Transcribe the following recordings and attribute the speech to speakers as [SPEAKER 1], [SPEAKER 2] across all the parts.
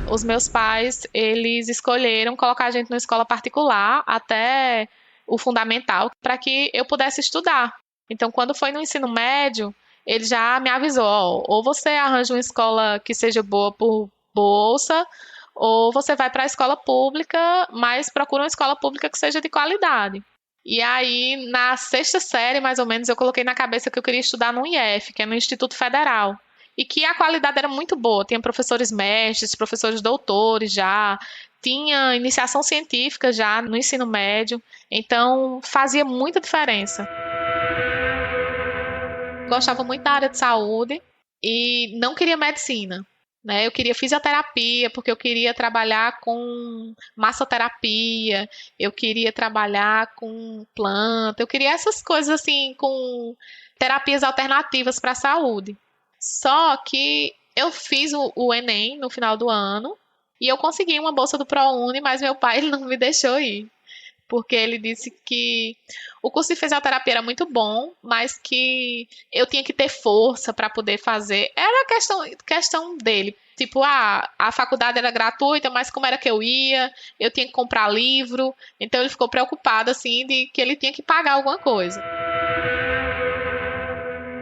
[SPEAKER 1] os meus pais, eles escolheram colocar a gente numa escola particular até o fundamental para que eu pudesse estudar. Então, quando foi no ensino médio, ele já me avisou, ó, ou você arranja uma escola que seja boa por bolsa, ou você vai para a escola pública, mas procura uma escola pública que seja de qualidade. E aí, na sexta série, mais ou menos, eu coloquei na cabeça que eu queria estudar no IF, que é no Instituto Federal. E que a qualidade era muito boa. Tinha professores mestres, professores doutores já, tinha iniciação científica já no ensino médio. Então, fazia muita diferença. Gostava muito da área de saúde e não queria medicina, né? Eu queria fisioterapia, porque eu queria trabalhar com massoterapia, eu queria trabalhar com planta, eu queria essas coisas assim, com terapias alternativas para a saúde. Só que eu fiz o Enem no final do ano e eu consegui uma bolsa do ProUni, mas meu pai ele não me deixou ir. Porque ele disse que o curso de fisioterapia era muito bom, mas que eu tinha que ter força para poder fazer. Era questão dele. Tipo, a faculdade era gratuita, mas como era que eu ia? Eu tinha que comprar livro. Então ele ficou preocupado, assim, de que ele tinha que pagar alguma coisa.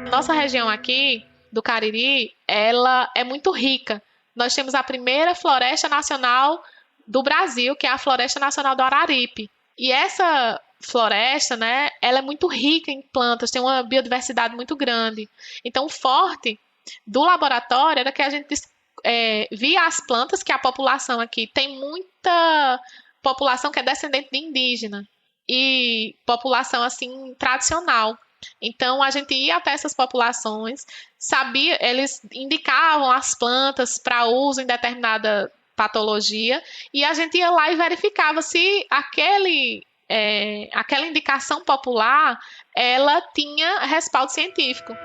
[SPEAKER 1] Nossa região aqui, do Cariri, ela é muito rica. Nós temos a primeira floresta nacional do Brasil, que é a Floresta Nacional do Araripe. E essa floresta, né, ela é muito rica em plantas, tem uma biodiversidade muito grande. Então, o forte do laboratório era que a gente via as plantas, que a população aqui tem muita população que é descendente de indígena e população, assim, tradicional. Então, a gente ia até essas populações, sabia, eles indicavam as plantas para uso em determinada patologia, e a gente ia lá e verificava se aquela indicação popular ela tinha respaldo científico.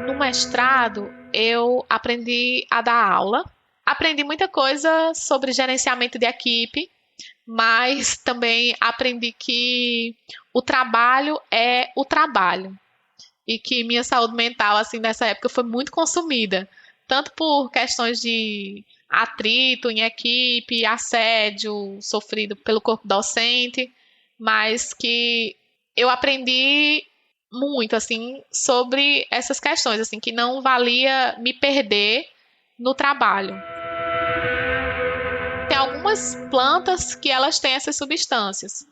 [SPEAKER 1] No mestrado, eu aprendi a dar aula, aprendi muita coisa sobre gerenciamento de equipe, mas também aprendi que o trabalho é o trabalho, e que minha saúde mental, assim, nessa época foi muito consumida, tanto por questões de atrito em equipe, assédio sofrido pelo corpo docente, mas que eu aprendi muito, assim, sobre essas questões, assim, que não valia me perder no trabalho. Tem algumas plantas que elas têm essas substâncias.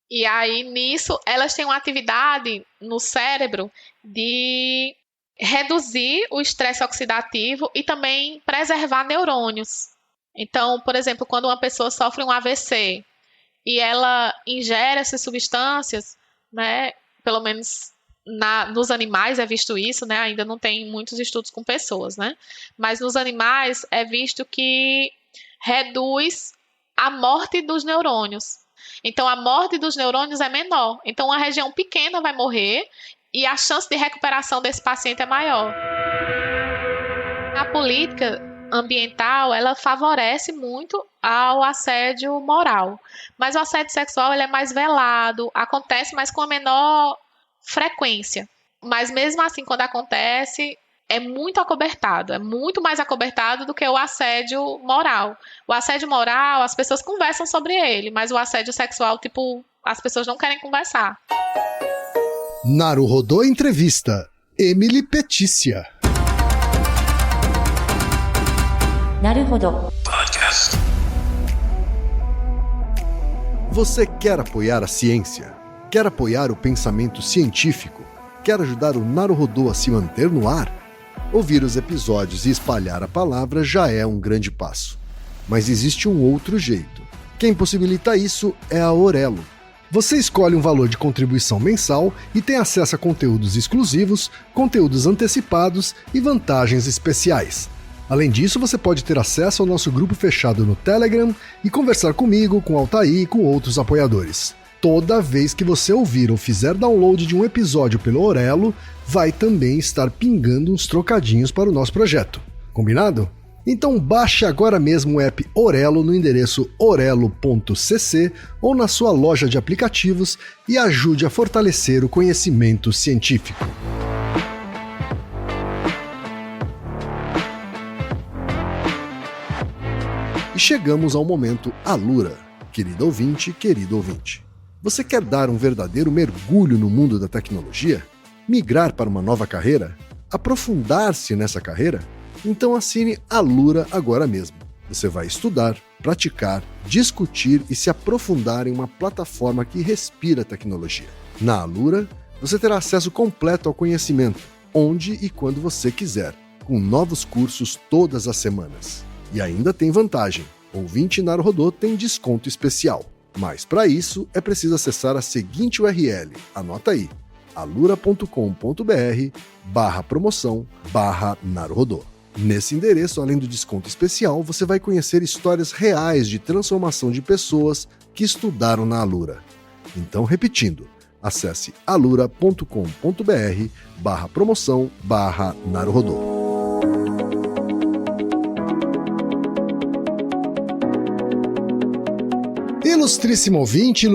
[SPEAKER 1] E aí, nisso, elas têm uma atividade no cérebro de reduzir o estresse oxidativo e também preservar neurônios. Então, por exemplo, quando uma pessoa sofre um AVC e ela ingere essas substâncias, né, pelo menos nos animais é visto isso, né, ainda não tem muitos estudos com pessoas, né, mas nos animais é visto que reduz a morte dos neurônios. Então, a morte dos neurônios é menor. Então, uma região pequena vai morrer e a chance de recuperação desse paciente é maior. A política ambiental, ela favorece muito ao assédio moral. Mas o assédio sexual, ele é mais velado, acontece, mas com a menor frequência. Mas mesmo assim, quando acontece, é muito acobertado, é muito mais acobertado do que o assédio moral. O assédio moral, as pessoas conversam sobre ele, mas o assédio sexual, tipo, as pessoas não querem conversar.
[SPEAKER 2] Naruhodô Entrevista. Emily Petícia.
[SPEAKER 3] Naruhodô
[SPEAKER 4] Podcast.
[SPEAKER 2] Você quer apoiar a ciência? Quer apoiar o pensamento científico? Quer ajudar o Naruhodô a se manter no ar? Ouvir os episódios e espalhar a palavra já é um grande passo. Mas existe um outro jeito. Quem possibilita isso é a Orelo. Você escolhe um valor de contribuição mensal e tem acesso a conteúdos exclusivos, conteúdos antecipados e vantagens especiais. Além disso, você pode ter acesso ao nosso grupo fechado no Telegram e conversar comigo, com Altair e com outros apoiadores. Toda vez que você ouvir ou fizer download de um episódio pelo Orelo, vai também estar pingando uns trocadinhos para o nosso projeto. Combinado? Então baixe agora mesmo o app Orelo no endereço orelo.cc ou na sua loja de aplicativos e ajude a fortalecer o conhecimento científico. E chegamos ao momento Alura. Querido ouvinte, querido ouvinte. Você quer dar um verdadeiro mergulho no mundo da tecnologia? Migrar para uma nova carreira? Aprofundar-se nessa carreira? Então assine Alura agora mesmo. Você vai estudar, praticar, discutir e se aprofundar em uma plataforma que respira tecnologia. Na Alura, você terá acesso completo ao conhecimento, onde e quando você quiser, com novos cursos todas as semanas. E ainda tem vantagem, ouvinte Naruhodô tem desconto especial. Mas para isso é preciso acessar a seguinte URL, anota aí, alura.com.br/promoção/Naruhodô. Nesse endereço, além do desconto especial, você vai conhecer histórias reais de transformação de pessoas que estudaram na Alura. Então, repetindo, acesse alura.com.br/promoção/Naruhodô. Ilustríssimo ouvinte,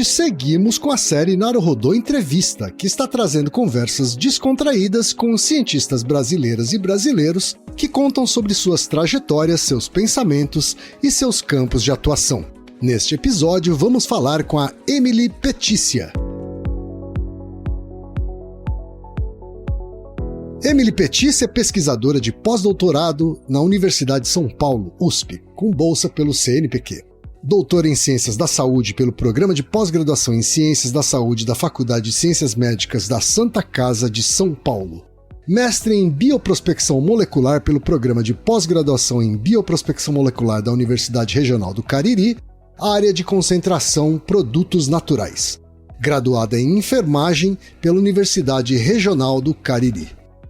[SPEAKER 2] seguimos com a série Naruhodô Entrevista, que está trazendo conversas descontraídas com cientistas brasileiras e brasileiros que contam sobre suas trajetórias, seus pensamentos e seus campos de atuação. Neste episódio, vamos falar com a Emily Petícia. Emily Petícia é pesquisadora de pós-doutorado na Universidade de São Paulo, USP, com bolsa pelo CNPq. Doutora em Ciências da Saúde pelo Programa de Pós-Graduação em Ciências da Saúde da Faculdade de Ciências Médicas da Santa Casa de São Paulo. Mestre em Bioprospecção Molecular pelo Programa de Pós-Graduação em Bioprospecção Molecular da Universidade Regional do Cariri, área de concentração Produtos Naturais. Graduada em Enfermagem pela Universidade Regional do Cariri.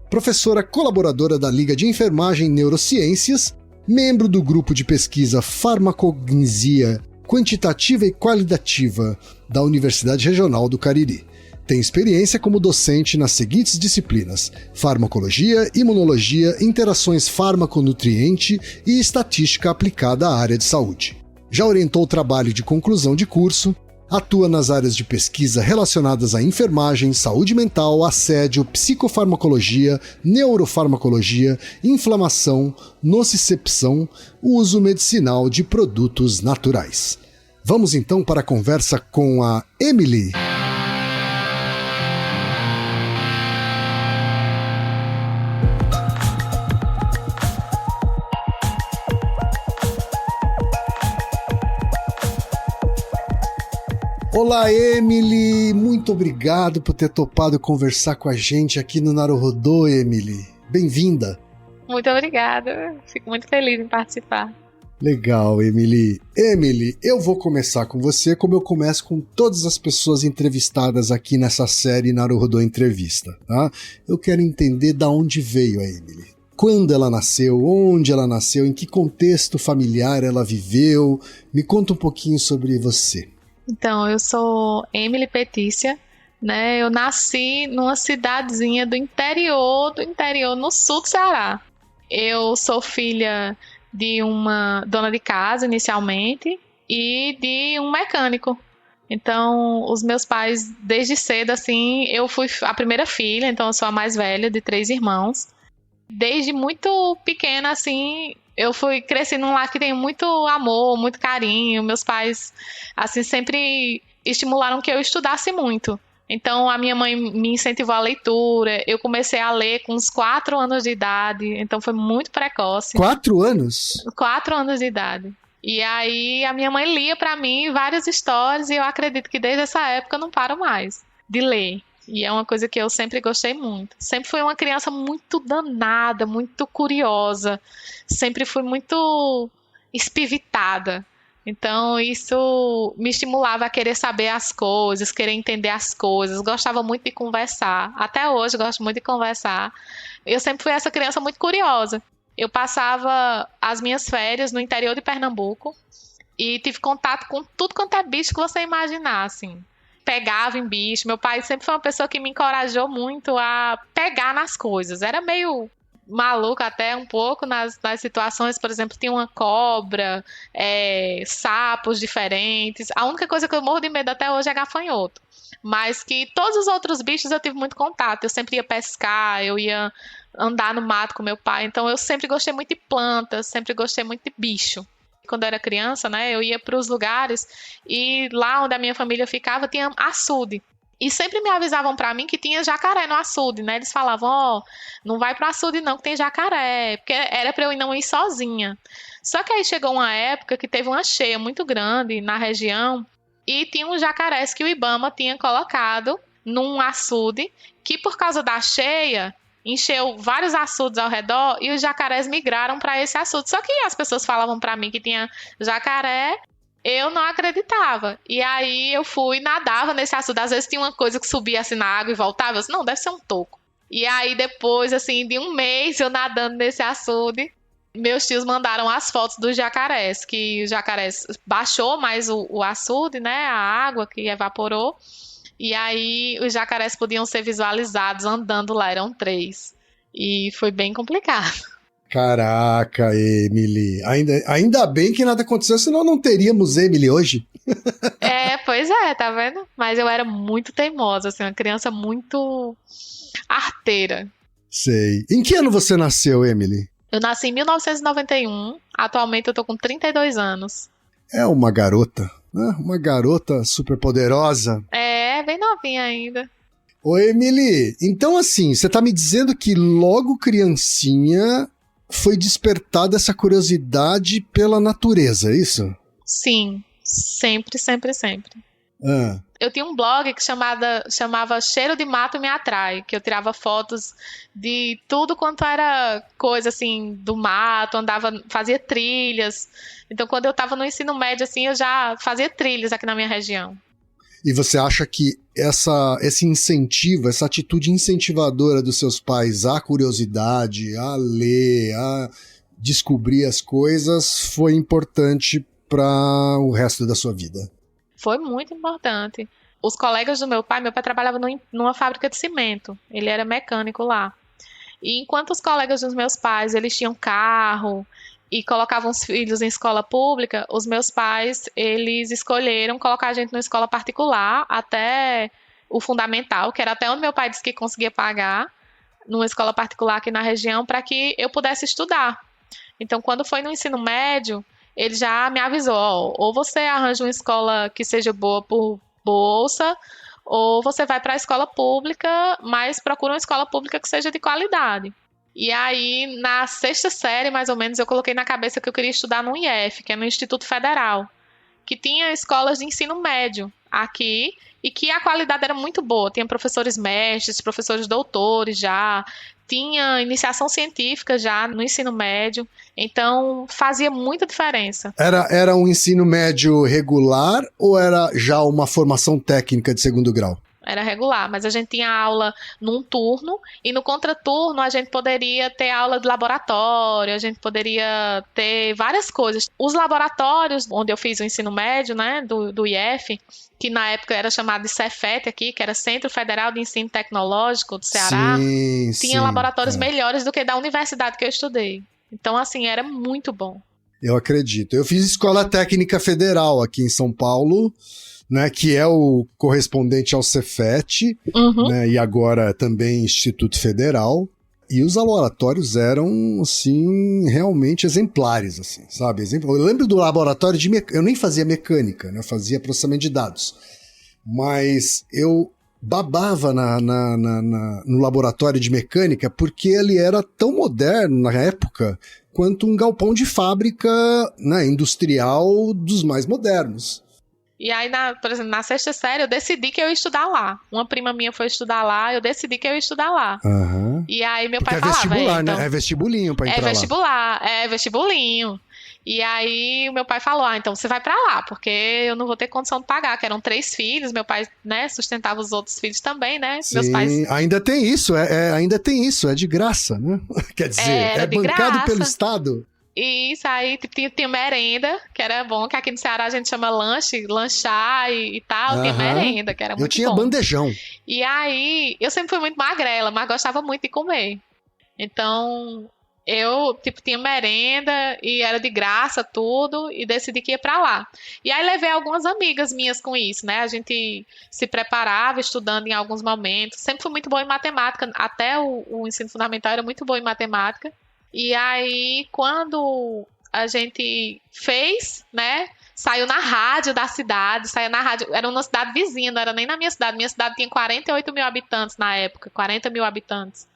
[SPEAKER 2] Professora colaboradora da Liga de Enfermagem e Neurociências, membro do grupo de pesquisa Farmacognia Quantitativa e Qualitativa da Universidade Regional do Cariri. Tem experiência como docente nas seguintes disciplinas: farmacologia, imunologia, interações fármaco-nutriente e estatística aplicada à área de saúde. Já orientou o trabalho de conclusão de curso, atua nas áreas de pesquisa relacionadas à enfermagem, saúde mental, assédio, psicofarmacologia, neurofarmacologia, inflamação, nocicepção, uso medicinal de produtos naturais. Vamos então para a conversa com a Emily. Olá, Emily! Muito obrigado por ter topado conversar com a gente aqui no Naruhodô, Emily. Bem-vinda!
[SPEAKER 1] Muito obrigada. Fico muito feliz em participar.
[SPEAKER 2] Legal, Emily. Emily, eu vou começar com você como eu começo com todas as pessoas entrevistadas aqui nessa série Naruhodô Entrevista, tá? Eu quero entender de onde veio a Emily. Quando ela nasceu, onde ela nasceu, em que contexto familiar ela viveu. Me conta um pouquinho sobre você.
[SPEAKER 1] Então, eu sou Emily Petícia, né? Eu nasci numa cidadezinha do interior, no sul do Ceará. Eu sou filha de uma dona de casa, inicialmente, e de um mecânico. Então, os meus pais, desde cedo, assim, eu fui a primeira filha, então eu sou a mais velha de 3 irmãos. Desde muito pequena, assim, eu fui crescendo num lar que tem muito amor, muito carinho. Meus pais, assim, sempre estimularam que eu estudasse muito. Então, a minha mãe me incentivou à leitura. Eu comecei a ler com uns 4 anos de idade. Então, foi muito precoce.
[SPEAKER 2] 4 anos?
[SPEAKER 1] 4 anos de idade. E aí, a minha mãe lia para mim várias histórias. E eu acredito que desde essa época eu não paro mais de ler. E é uma coisa que eu sempre gostei muito. Sempre fui uma criança muito danada, muito curiosa. Sempre fui muito espivitada. Então, isso me estimulava a querer saber as coisas, querer entender as coisas. Gostava muito de conversar. Até hoje, gosto muito de conversar. Eu sempre fui essa criança muito curiosa. Eu passava as minhas férias no interior de Pernambuco e tive contato com tudo quanto é bicho que você imaginar, assim. Pegava em bicho. Meu pai sempre foi uma pessoa que me encorajou muito a pegar nas coisas. Era meio maluca até um pouco nas situações. Por exemplo, tinha uma cobra, sapos diferentes. A única coisa que eu morro de medo até hoje é gafanhoto. Mas que todos os outros bichos eu tive muito contato. Eu sempre ia pescar, eu ia andar no mato com meu pai. Então eu sempre gostei muito de plantas, sempre gostei muito de bicho. Quando eu era criança, né, eu ia para os lugares e lá onde a minha família ficava tinha açude. E sempre me avisavam para mim que tinha jacaré no açude, né? Eles falavam, não vai pro açude não, que tem jacaré. Porque era para eu não ir sozinha. Só que aí chegou uma época que teve uma cheia muito grande na região e tinha uns jacarés que o Ibama tinha colocado num açude que por causa da cheia encheu vários açudes ao redor e os jacarés migraram para esse açude. Só que as pessoas falavam para mim que tinha jacaré, eu não acreditava. E aí eu fui, nadava nesse açude. Às vezes tinha uma coisa que subia assim na água e voltava. Eu disse, não, deve ser um toco. E aí depois, assim, de um mês eu nadando nesse açude, meus tios mandaram as fotos dos jacarés, que os jacarés baixou mais o açude, né, a água que evaporou. E aí os jacarés podiam ser visualizados andando lá, eram 3. E foi bem complicado.
[SPEAKER 2] Caraca, Emily. Ainda bem que nada aconteceu, senão não teríamos Emily hoje.
[SPEAKER 1] Pois é, tá vendo? Mas eu era muito teimosa, assim, uma criança muito arteira.
[SPEAKER 2] Sei. Em que ano você nasceu, Emily?
[SPEAKER 1] Eu nasci em 1991, atualmente eu tô com 32 anos.
[SPEAKER 2] É uma garota, né? Uma garota super poderosa.
[SPEAKER 1] Bem novinha ainda.
[SPEAKER 2] Ô, Emily, então assim, você tá me dizendo que logo criancinha foi despertada essa curiosidade pela natureza, é isso?
[SPEAKER 1] Sim, sempre, sempre, sempre. Eu tinha um blog que chamava Cheiro de Mato Me Atrai, que eu tirava fotos de tudo quanto era coisa assim do mato, fazia trilhas. Então quando eu estava no ensino médio assim, eu já fazia trilhas aqui na minha região.
[SPEAKER 2] E você acha que esse incentivo, essa atitude incentivadora dos seus pais à curiosidade, a ler, a descobrir as coisas foi importante para o resto da sua vida?
[SPEAKER 1] Foi muito importante. Os colegas do meu pai trabalhava numa fábrica de cimento. Ele era mecânico lá. E enquanto os colegas dos meus pais, eles tinham carro e colocavam os filhos em escola pública, os meus pais, eles escolheram colocar a gente numa escola particular até o fundamental, que era até onde meu pai disse que conseguia pagar, numa escola particular aqui na região, para que eu pudesse estudar. Então, quando foi no ensino médio, ele já me avisou, ou você arranja uma escola que seja boa por bolsa, ou você vai para a escola pública, mas procura uma escola pública que seja de qualidade. E aí, na 6ª série, mais ou menos, eu coloquei na cabeça que eu queria estudar no IF, que é no Instituto Federal, que tinha escolas de ensino médio aqui e que a qualidade era muito boa. Tinha professores mestres, professores doutores já, tinha iniciação científica já no ensino médio, então fazia muita diferença.
[SPEAKER 2] Era um ensino médio regular ou era já uma formação técnica de segundo grau?
[SPEAKER 1] Era regular, mas a gente tinha aula num turno e no contraturno a gente poderia ter aula de laboratório, a gente poderia ter várias coisas. Os laboratórios onde eu fiz o ensino médio, né, do IF, que na época era chamado de Cefet aqui, que era Centro Federal de Ensino Tecnológico do Ceará, tinha laboratórios melhores do que da universidade que eu estudei. Então, assim, era muito bom.
[SPEAKER 2] Eu acredito. Eu fiz Escola Técnica Federal aqui em São Paulo, né, que é o correspondente ao Cefet, né, e agora também Instituto Federal. E os laboratórios eram, assim, realmente exemplares, assim, sabe? Eu lembro do laboratório de mecânica. Eu nem fazia mecânica, né? Eu fazia processamento de dados. Mas eu babava no laboratório de mecânica porque ele era tão moderno na época quanto um galpão de fábrica, né, industrial dos mais modernos.
[SPEAKER 1] E aí, por exemplo, na 6ª série, eu decidi que eu ia estudar lá. Uma prima minha foi estudar lá, eu decidi que eu ia estudar lá. E aí meu pai falava...
[SPEAKER 2] É vestibular,
[SPEAKER 1] então,
[SPEAKER 2] né? É vestibulinho pra entrar
[SPEAKER 1] lá. É vestibulinho. E aí o meu pai falou, então você vai pra lá, porque eu não vou ter condição de pagar, que eram 3 filhos, meu pai, né, sustentava os outros filhos também, né?
[SPEAKER 2] Sim,
[SPEAKER 1] meus pais...
[SPEAKER 2] ainda tem isso, ainda tem isso, é de graça, né? Quer dizer, é bancado graça. Pelo Estado.
[SPEAKER 1] E isso aí, tinha merenda, que era bom, que aqui no Ceará a gente chama lanche, lanchar e tal, tinha merenda, que era muito bom.
[SPEAKER 2] Eu tinha bandejão.
[SPEAKER 1] E aí, eu sempre fui muito magrela, mas gostava muito de comer. Então, eu, tipo, tinha merenda e era de graça tudo e decidi que ia pra lá. E aí levei algumas amigas minhas com isso, né? A gente se preparava estudando em alguns momentos. Sempre fui muito boa em matemática, até o ensino fundamental era muito boa em matemática. E aí, quando a gente fez, né? Saiu na rádio da cidade, saiu na rádio, era uma cidade vizinha, não era nem na minha cidade. Minha cidade tinha 48 mil habitantes na época, 40 mil habitantes.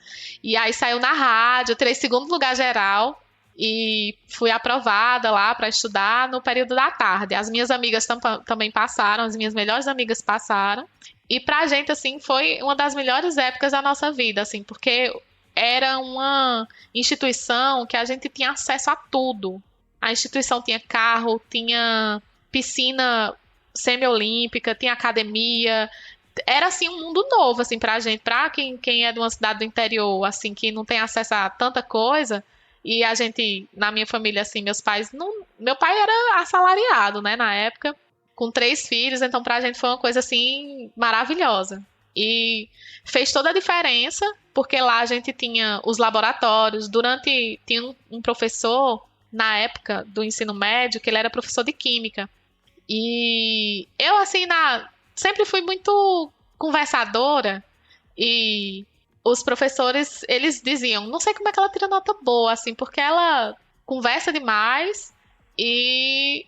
[SPEAKER 1] E aí saiu na rádio, eu tirei segundo lugar geral e fui aprovada lá para estudar no período da tarde. As minhas amigas também passaram, as minhas melhores amigas passaram. E pra gente, assim, foi uma das melhores épocas da nossa vida, assim, porque era uma instituição que a gente tinha acesso a tudo. A instituição tinha carro, tinha piscina semiolímpica, tinha academia. Era, assim, um mundo novo, assim, pra gente. Pra quem é de uma cidade do interior, assim, que não tem acesso a tanta coisa. E a gente, na minha família, assim, meus pais... Não, meu pai era assalariado, né, na época, com 3 filhos. Então, pra gente foi uma coisa, assim, maravilhosa. E fez toda a diferença, porque lá a gente tinha os laboratórios. Tinha um professor na época do ensino médio, que ele era professor de química. E eu, assim, sempre fui muito conversadora e os professores, eles diziam, não sei como é que ela tira nota boa, assim, porque ela conversa demais e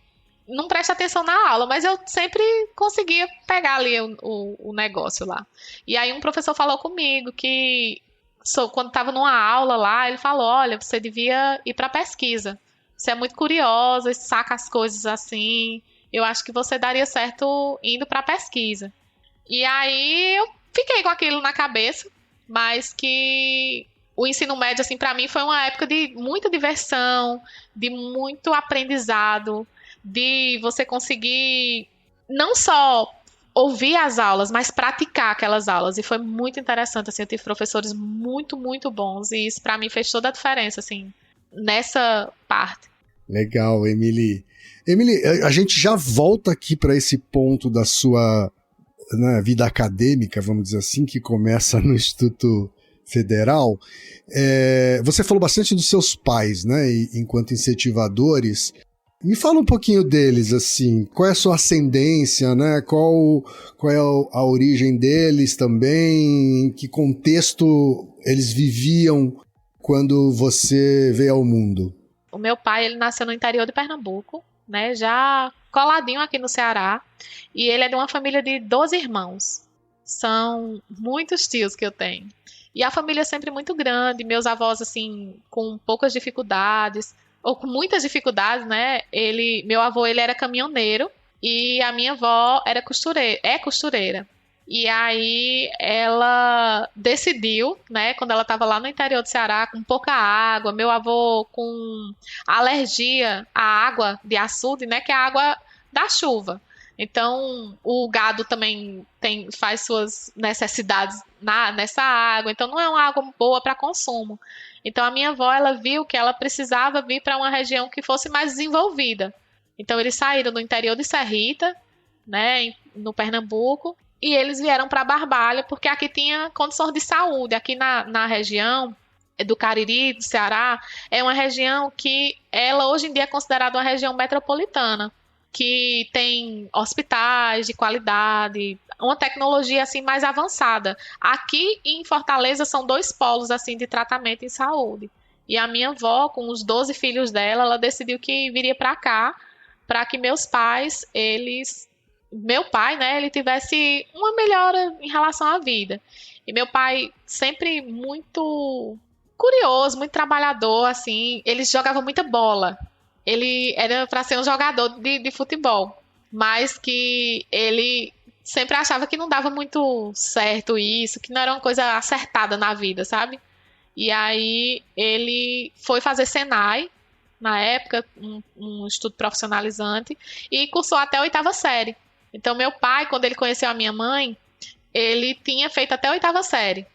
[SPEAKER 1] não presta atenção na aula, mas eu sempre conseguia pegar ali o negócio lá. E aí um professor falou comigo que quando estava numa aula lá, ele falou, olha, você devia ir para pesquisa. Você é muito curiosa, saca as coisas assim. Eu acho que você daria certo indo para pesquisa. E aí eu fiquei com aquilo na cabeça, mas que o ensino médio, assim, para mim foi uma época de muita diversão, de muito aprendizado, de você conseguir não só ouvir as aulas, mas praticar aquelas aulas. E foi muito interessante, assim, eu tive professores muito, muito bons e isso para mim fez toda a diferença, assim, nessa parte.
[SPEAKER 2] Legal, Emily. Emily, a gente já volta aqui para esse ponto da sua, né, vida acadêmica, vamos dizer assim, que começa no Instituto Federal. Você falou bastante dos seus pais, né, enquanto incentivadores. Me fala um pouquinho deles, assim, qual é a sua ascendência, né, qual é a origem deles também, em que contexto eles viviam quando você veio ao mundo?
[SPEAKER 1] O meu pai, ele nasceu no interior de Pernambuco, né, já coladinho aqui no Ceará, e ele é de uma família de 12 irmãos. São muitos tios que eu tenho. E a família é sempre muito grande, meus avós, assim, com poucas dificuldades, ou com muitas dificuldades, né? Meu avô, ele era caminhoneiro, e a minha avó é costureira. E aí ela decidiu, né, quando ela estava lá no interior do Ceará, com pouca água, meu avô com alergia à água de açude, né, que é a água da chuva. Então, o gado também faz suas necessidades nessa água, então não é uma água boa para consumo. Então, a minha avó, ela viu que ela precisava vir para uma região que fosse mais desenvolvida. Então, eles saíram do interior de Serrita, né, no Pernambuco, e eles vieram para Barbalha, porque aqui tinha condições de saúde. Aqui na região do Cariri, do Ceará, é uma região que ela hoje em dia é considerada uma região metropolitana, que tem hospitais de qualidade, uma tecnologia assim mais avançada. Aqui em Fortaleza são 2 polos assim de tratamento em saúde. E a minha avó, com os 12 filhos dela, ela decidiu que viria para cá, para que meu pai, né, ele tivesse uma melhora em relação à vida. E meu pai sempre muito curioso, muito trabalhador, assim, ele jogava muita bola. Ele era para ser um jogador de futebol, mas que ele sempre achava que não dava muito certo isso, que não era uma coisa acertada na vida, sabe? E aí ele foi fazer Senai, na época, um estudo profissionalizante, e cursou até a 8ª série. Então, meu pai, quando ele conheceu a minha mãe, ele tinha feito até a 8ª série.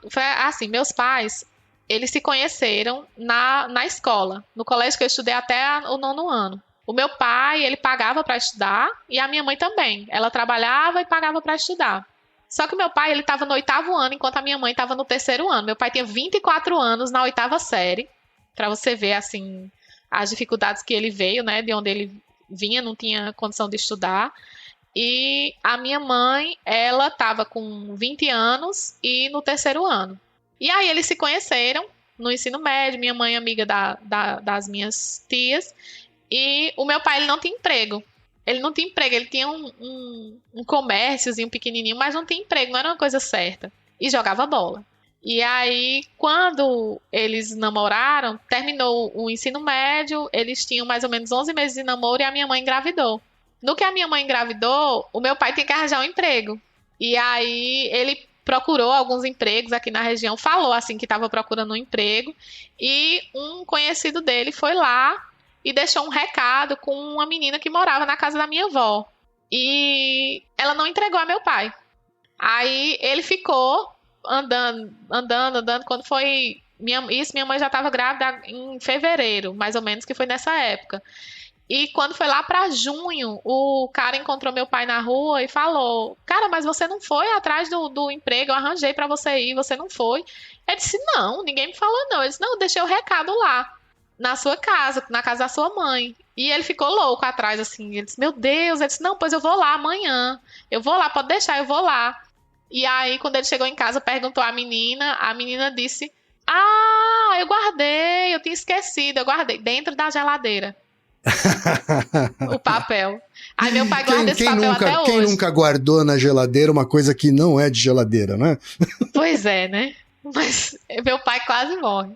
[SPEAKER 1] Foi assim, meus pais, eles se conheceram na escola, no colégio que eu estudei até o 9º ano. O meu pai, ele pagava para estudar, e a minha mãe também. Ela trabalhava e pagava para estudar. Só que o meu pai, ele estava no 8º ano, enquanto a minha mãe estava no 3º ano. Meu pai tinha 24 anos na 8ª série, Para você ver, assim, as dificuldades que ele veio, né? De onde ele vinha, não tinha condição de estudar. E a minha mãe, ela estava com 20 anos e no terceiro ano. E aí eles se conheceram no ensino médio, minha mãe é amiga das minhas tias, e o meu pai, ele não tinha emprego. Ele não tinha emprego, ele tinha um comérciozinho pequenininho, mas não tinha emprego, não era uma coisa certa. E jogava bola. E aí, quando eles namoraram, terminou o ensino médio, eles tinham mais ou menos 11 meses de namoro e a minha mãe engravidou. No que a minha mãe engravidou, o meu pai tinha que arranjar um emprego. E aí, ele procurou alguns empregos aqui na região, falou assim que estava procurando um emprego, e um conhecido dele foi lá e deixou um recado com uma menina que morava na casa da minha avó. E ela não entregou a meu pai. Aí ele ficou andando. Quando foi... minha mãe já estava grávida em fevereiro, mais ou menos, que foi nessa época. E quando foi lá para junho, o cara encontrou meu pai na rua e falou: cara, mas você não foi atrás do emprego, eu arranjei para você ir, você não foi. Ele disse: não, ninguém me falou não. Ele disse: não, eu deixei o recado lá, na sua casa, na casa da sua mãe. E ele ficou louco atrás, assim. Ele disse: meu Deus. Ele disse: não, pois eu vou lá amanhã. Eu vou lá, pode deixar, eu vou lá. E aí, quando ele chegou em casa, perguntou à menina. A menina disse: ah, eu guardei, eu tinha esquecido. Eu guardei dentro da geladeira o papel. Aí meu pai guarda esse papel até hoje.
[SPEAKER 2] Quem nunca guardou na geladeira uma coisa que não é de geladeira, né?
[SPEAKER 1] Pois é, né? Mas meu pai quase morre.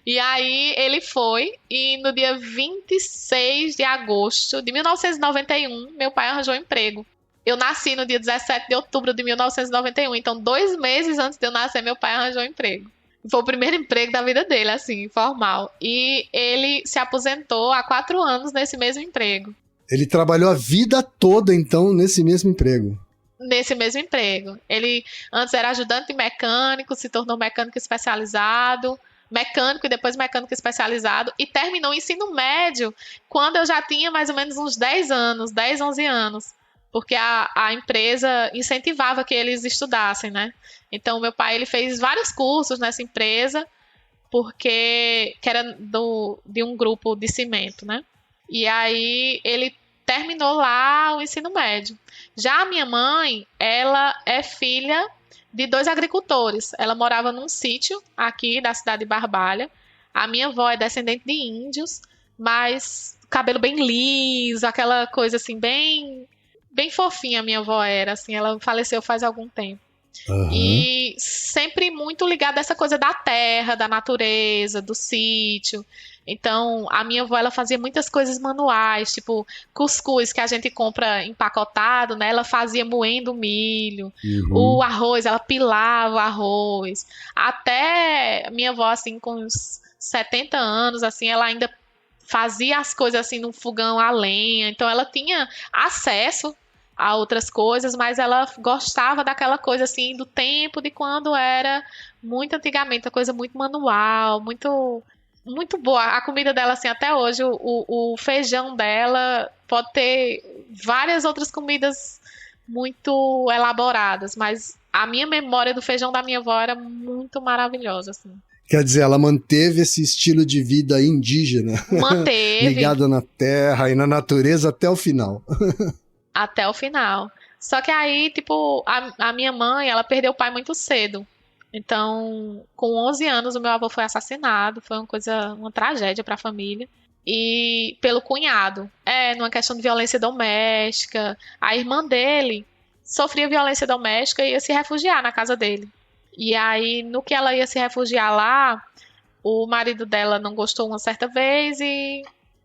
[SPEAKER 1] E aí ele foi, e no dia 26 de agosto de 1991, meu pai arranjou um emprego. Eu nasci no dia 17 de outubro de 1991, então 2 meses antes de eu nascer, meu pai arranjou um emprego. Foi o primeiro emprego da vida dele, assim, formal. E ele se aposentou há 4 anos nesse mesmo emprego.
[SPEAKER 2] Ele trabalhou a vida toda, então, nesse mesmo emprego.
[SPEAKER 1] Nesse mesmo emprego. Ele antes era ajudante de mecânico, se tornou mecânico especializado, mecânico e depois mecânico especializado, e terminou o ensino médio quando eu já tinha mais ou menos uns 10 anos, 10, 11 anos. Porque a empresa incentivava que eles estudassem, né? Então, meu pai, ele fez vários cursos nessa empresa, porque que era de um grupo de cimento, né? E aí, ele terminou lá o ensino médio. Já a minha mãe, ela é filha de 2 agricultores. Ela morava num sítio aqui da cidade de Barbalha. A minha avó é descendente de índios, mas cabelo bem liso, aquela coisa assim, bem fofinha a minha avó era, assim, ela faleceu faz algum tempo. Uhum. E sempre muito ligada a essa coisa da terra, da natureza, do sítio. Então, a minha avó, ela fazia muitas coisas manuais, tipo cuscuz que a gente compra empacotado, né? Ela fazia moendo o milho. Uhum. O arroz, ela pilava o arroz. Até minha avó, assim, com uns 70 anos, assim, ela ainda fazia as coisas assim no fogão a lenha. Então, ela tinha acesso a outras coisas, mas ela gostava daquela coisa assim do tempo de quando era muito antigamente, a coisa muito manual, muito muito boa. A comida dela, assim, até hoje, o feijão dela pode ter várias outras comidas muito elaboradas, mas a minha memória do feijão da minha avó era muito maravilhosa, assim.
[SPEAKER 2] Quer dizer, ela manteve esse estilo de vida indígena.
[SPEAKER 1] Manteve.
[SPEAKER 2] Ligada na terra e na natureza até o final.
[SPEAKER 1] Até o final. Só que aí, tipo, a minha mãe, ela perdeu o pai muito cedo. Então, com 11 anos, o meu avô foi assassinado. Foi uma tragédia para a família. E pelo cunhado. Numa questão de violência doméstica. A irmã dele sofria violência doméstica e ia se refugiar na casa dele. E aí, no que ela ia se refugiar lá, o marido dela não gostou uma certa vez e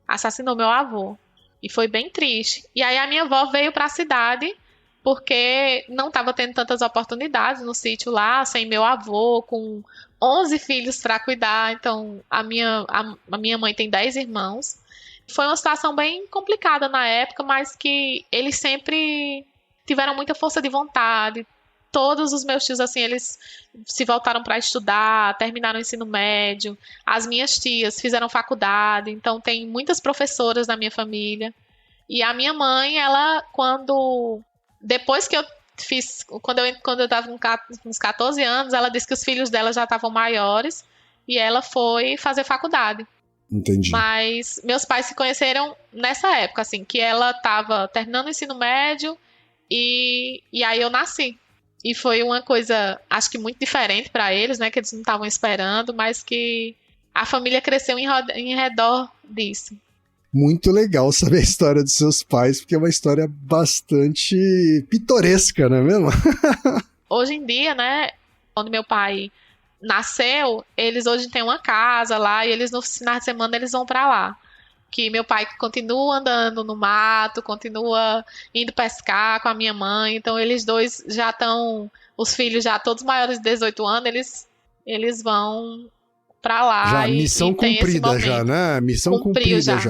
[SPEAKER 1] assassinou meu avô. E foi bem triste. E aí a minha avó veio para a cidade porque não estava tendo tantas oportunidades no sítio lá, sem meu avô, com 11 filhos para cuidar. Então, a minha mãe tem 10 irmãos. Foi uma situação bem complicada na época, mas que eles sempre tiveram muita força de vontade. Todos os meus tios, assim, eles se voltaram para estudar, terminaram o ensino médio. As minhas tias fizeram faculdade, então tem muitas professoras na minha família. E a minha mãe, ela, depois que eu fiz, quando eu estava com uns 14 anos, ela disse que os filhos dela já estavam maiores e ela foi fazer faculdade.
[SPEAKER 2] Entendi.
[SPEAKER 1] Mas meus pais se conheceram nessa época, assim, que ela estava terminando o ensino médio e aí eu nasci. E foi uma coisa, acho que muito diferente para eles, né, que eles não estavam esperando, mas que a família cresceu em redor disso.
[SPEAKER 2] Muito legal saber a história dos seus pais, porque é uma história bastante pitoresca, não é mesmo?
[SPEAKER 1] Hoje em dia, né, quando meu pai nasceu, eles hoje têm uma casa lá e eles no final de semana eles vão para lá. Que meu pai continua andando no mato, continua indo pescar com a minha mãe, então eles dois já estão, os filhos já todos maiores de 18 anos, eles vão para lá.
[SPEAKER 2] Já, missão cumprida já, né? Missão cumprida já.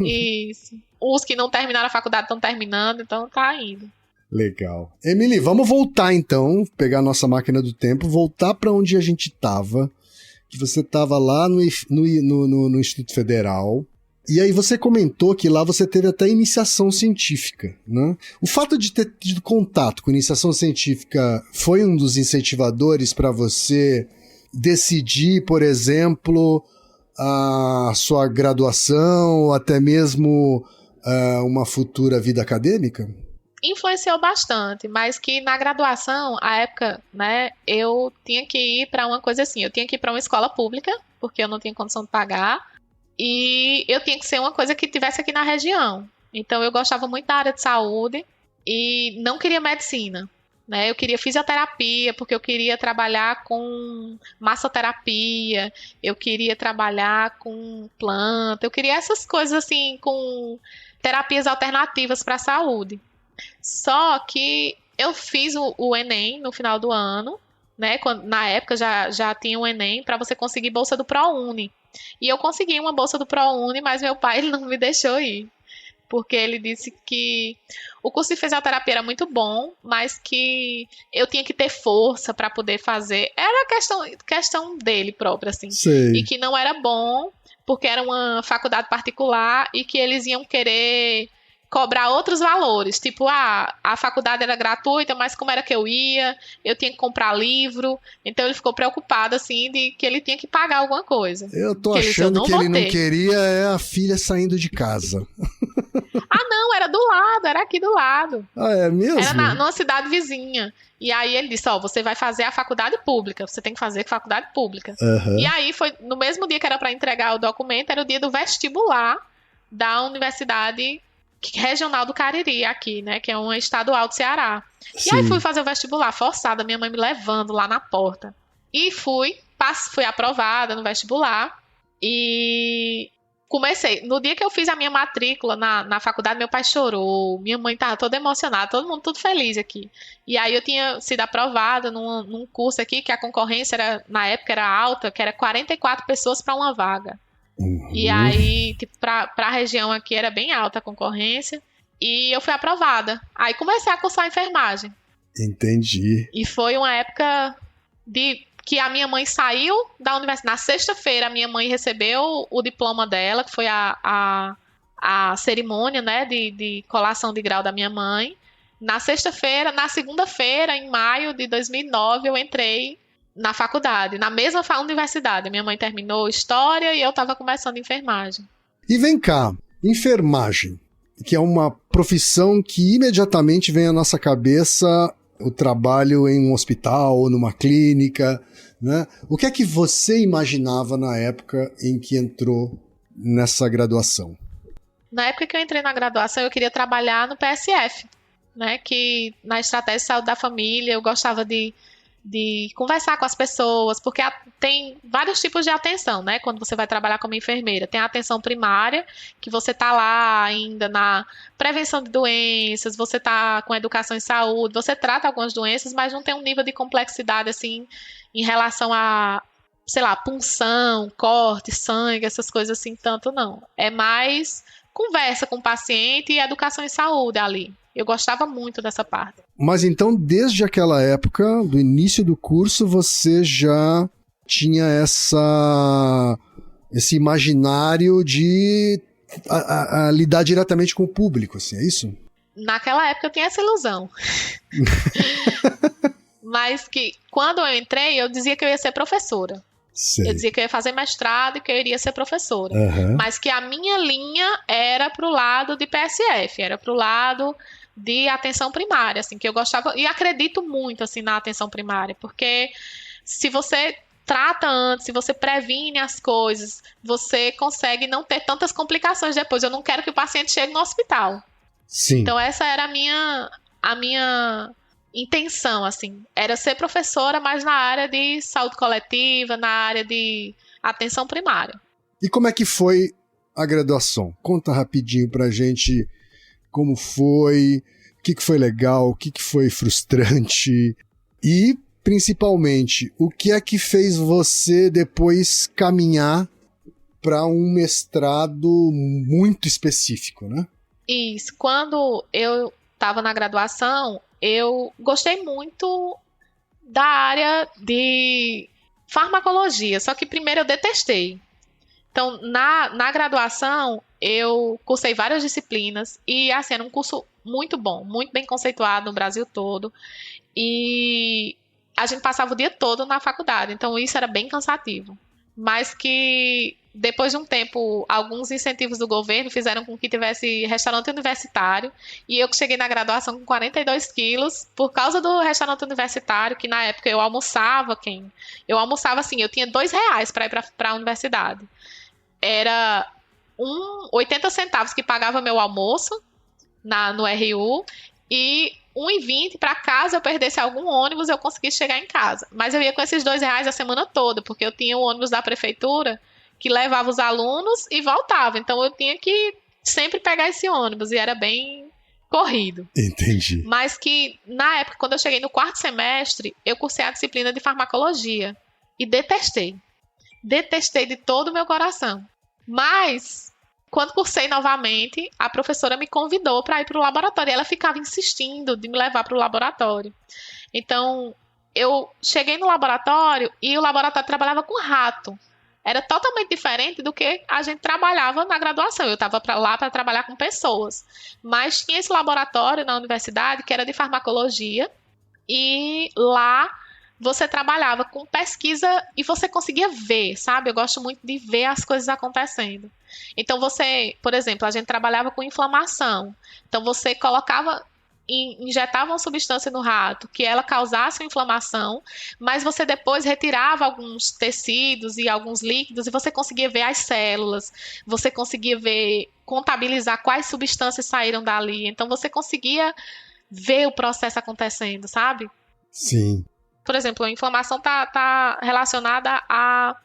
[SPEAKER 1] Isso. Os que não terminaram a faculdade estão terminando, então tá indo.
[SPEAKER 2] Legal. Emily, vamos voltar então, pegar a nossa máquina do tempo, voltar para onde a gente estava, que você estava lá no Instituto Federal, e aí você comentou que lá você teve até iniciação científica, né? O fato de ter tido contato com iniciação científica foi um dos incentivadores para você decidir, por exemplo, a sua graduação, ou até mesmo uma futura vida acadêmica?
[SPEAKER 1] Influenciou bastante, mas que na graduação, à época, né, eu tinha que ir para uma coisa assim, eu tinha que ir para uma escola pública, porque eu não tinha condição de pagar, e eu tinha que ser uma coisa que tivesse aqui na região. Então eu gostava muito da área de saúde e não queria medicina, né? Eu queria fisioterapia, porque eu queria trabalhar com massoterapia, eu queria trabalhar com planta, eu queria essas coisas assim, com terapias alternativas para a saúde. Só que eu fiz o Enem no final do ano, né? Na época já tinha o Enem para você conseguir bolsa do ProUni. E eu consegui uma bolsa do ProUni, mas meu pai ele não me deixou ir. Porque ele disse que o curso de fisioterapia era muito bom, mas que eu tinha que ter força para poder fazer. Era questão dele próprio, assim.
[SPEAKER 2] Sei.
[SPEAKER 1] E que não era bom, porque era uma faculdade particular e que eles iam querer cobrar outros valores, tipo, a faculdade era gratuita, mas como era que eu tinha que comprar livro, então ele ficou preocupado, assim, de que ele tinha que pagar alguma coisa.
[SPEAKER 2] Eu tô achando que ele não queria a filha saindo de casa.
[SPEAKER 1] Não, era do lado, era aqui do lado.
[SPEAKER 2] Ah, é mesmo?
[SPEAKER 1] Era numa cidade vizinha. E aí ele disse, você vai fazer a faculdade pública, você tem que fazer faculdade pública.
[SPEAKER 2] Uhum.
[SPEAKER 1] E aí foi, no mesmo dia que era para entregar o documento, era o dia do vestibular da Universidade Regional do Cariri, aqui, né, que é uma estadual do Ceará. Sim. E aí fui fazer o vestibular forçada, minha mãe me levando lá na porta. E fui aprovada no vestibular e comecei. No dia que eu fiz a minha matrícula na faculdade, meu pai chorou, minha mãe estava toda emocionada, todo mundo tudo feliz aqui. E aí eu tinha sido aprovada num curso aqui que a concorrência na época era alta, que era 44 pessoas para uma vaga. Uhum. E aí, tipo, pra região aqui era bem alta a concorrência. E eu fui aprovada. Aí comecei a cursar enfermagem.
[SPEAKER 2] Entendi.
[SPEAKER 1] E foi uma época que a minha mãe saiu da universidade. Na sexta-feira, a minha mãe recebeu o diploma dela, que foi a cerimônia, né, de colação de grau da minha mãe. Na sexta-feira, na segunda-feira, em maio de 2009, eu entrei na faculdade, na mesma universidade. Minha mãe terminou história e eu estava começando enfermagem.
[SPEAKER 2] E vem cá, enfermagem, que é uma profissão que imediatamente vem à nossa cabeça o trabalho em um hospital ou numa clínica, né? O que é que você imaginava na época em que entrou nessa graduação?
[SPEAKER 1] Na época que eu entrei na graduação, eu queria trabalhar no PSF, né? Que na estratégia de saúde da família, eu gostava de conversar com as pessoas, porque tem vários tipos de atenção, né? Quando você vai trabalhar como enfermeira. Tem a atenção primária, que você tá lá ainda na prevenção de doenças, você tá com educação em saúde, você trata algumas doenças, mas não tem um nível de complexidade, assim, em relação a, sei lá, punção, corte, sangue, essas coisas assim, tanto não. É mais conversa com o paciente e educação em saúde ali. Eu gostava muito dessa parte.
[SPEAKER 2] Mas então, desde aquela época, do início do curso, você já tinha esse imaginário de lidar diretamente com o público, assim, é isso?
[SPEAKER 1] Naquela época eu tinha essa ilusão. Mas que quando eu entrei, eu dizia que eu ia ser professora.
[SPEAKER 2] Sei.
[SPEAKER 1] Eu dizia que eu ia fazer mestrado e que eu iria ser professora. Mas que a minha linha era pro lado de PSF, era pro lado de atenção primária, assim, que eu gostava, e acredito muito, assim, na atenção primária, porque se você trata antes, se você previne as coisas, você consegue não ter tantas complicações depois. Eu não quero que o paciente chegue no hospital.
[SPEAKER 2] Sim.
[SPEAKER 1] Então essa era a minha intenção, assim, era ser professora, mas na área de saúde coletiva, na área de atenção primária.
[SPEAKER 2] E como é que foi a graduação? Conta rapidinho pra gente como foi, o que foi legal, o que foi frustrante e, principalmente, o que é que fez você depois caminhar para um mestrado muito específico, né?
[SPEAKER 1] Isso. Quando eu estava na graduação, eu gostei muito da área de farmacologia, só que primeiro eu detestei. Então, na graduação, eu cursei várias disciplinas e, assim, era um curso muito bom, muito bem conceituado no Brasil todo. E a gente passava o dia todo na faculdade, então isso era bem cansativo. Mas que, depois de um tempo, alguns incentivos do governo fizeram com que tivesse restaurante universitário. E eu que cheguei na graduação com 42 quilos, por causa do restaurante universitário, que na época eu almoçava, assim, eu tinha R$2 para ir para a universidade. Era 80 centavos que pagava meu almoço no RU e R$1,20 para casa, eu perdesse algum ônibus, eu conseguisse chegar em casa. Mas eu ia com esses R$2 a semana toda, porque eu tinha o ônibus da prefeitura que levava os alunos e voltava. Então eu tinha que sempre pegar esse ônibus e era bem corrido.
[SPEAKER 2] Entendi.
[SPEAKER 1] Mas que, na época, quando eu cheguei no 4º semestre, eu cursei a disciplina de farmacologia e detestei. Detestei de todo o meu coração. Mas, quando cursei novamente, a professora me convidou para ir para o laboratório. E ela ficava insistindo de me levar para o laboratório. Então, eu cheguei no laboratório e o laboratório trabalhava com rato. Era totalmente diferente do que a gente trabalhava na graduação. Eu estava lá para trabalhar com pessoas. Mas tinha esse laboratório na universidade que era de farmacologia. E lá você trabalhava com pesquisa e você conseguia ver, sabe? Eu gosto muito de ver as coisas acontecendo. Então você, por exemplo, a gente trabalhava com inflamação. Então você injetava uma substância no rato que ela causasse uma inflamação, mas você depois retirava alguns tecidos e alguns líquidos e você conseguia ver as células, você conseguia contabilizar quais substâncias saíram dali. Então você conseguia ver o processo acontecendo, sabe?
[SPEAKER 2] Sim.
[SPEAKER 1] Por exemplo, a inflamação está relacionada a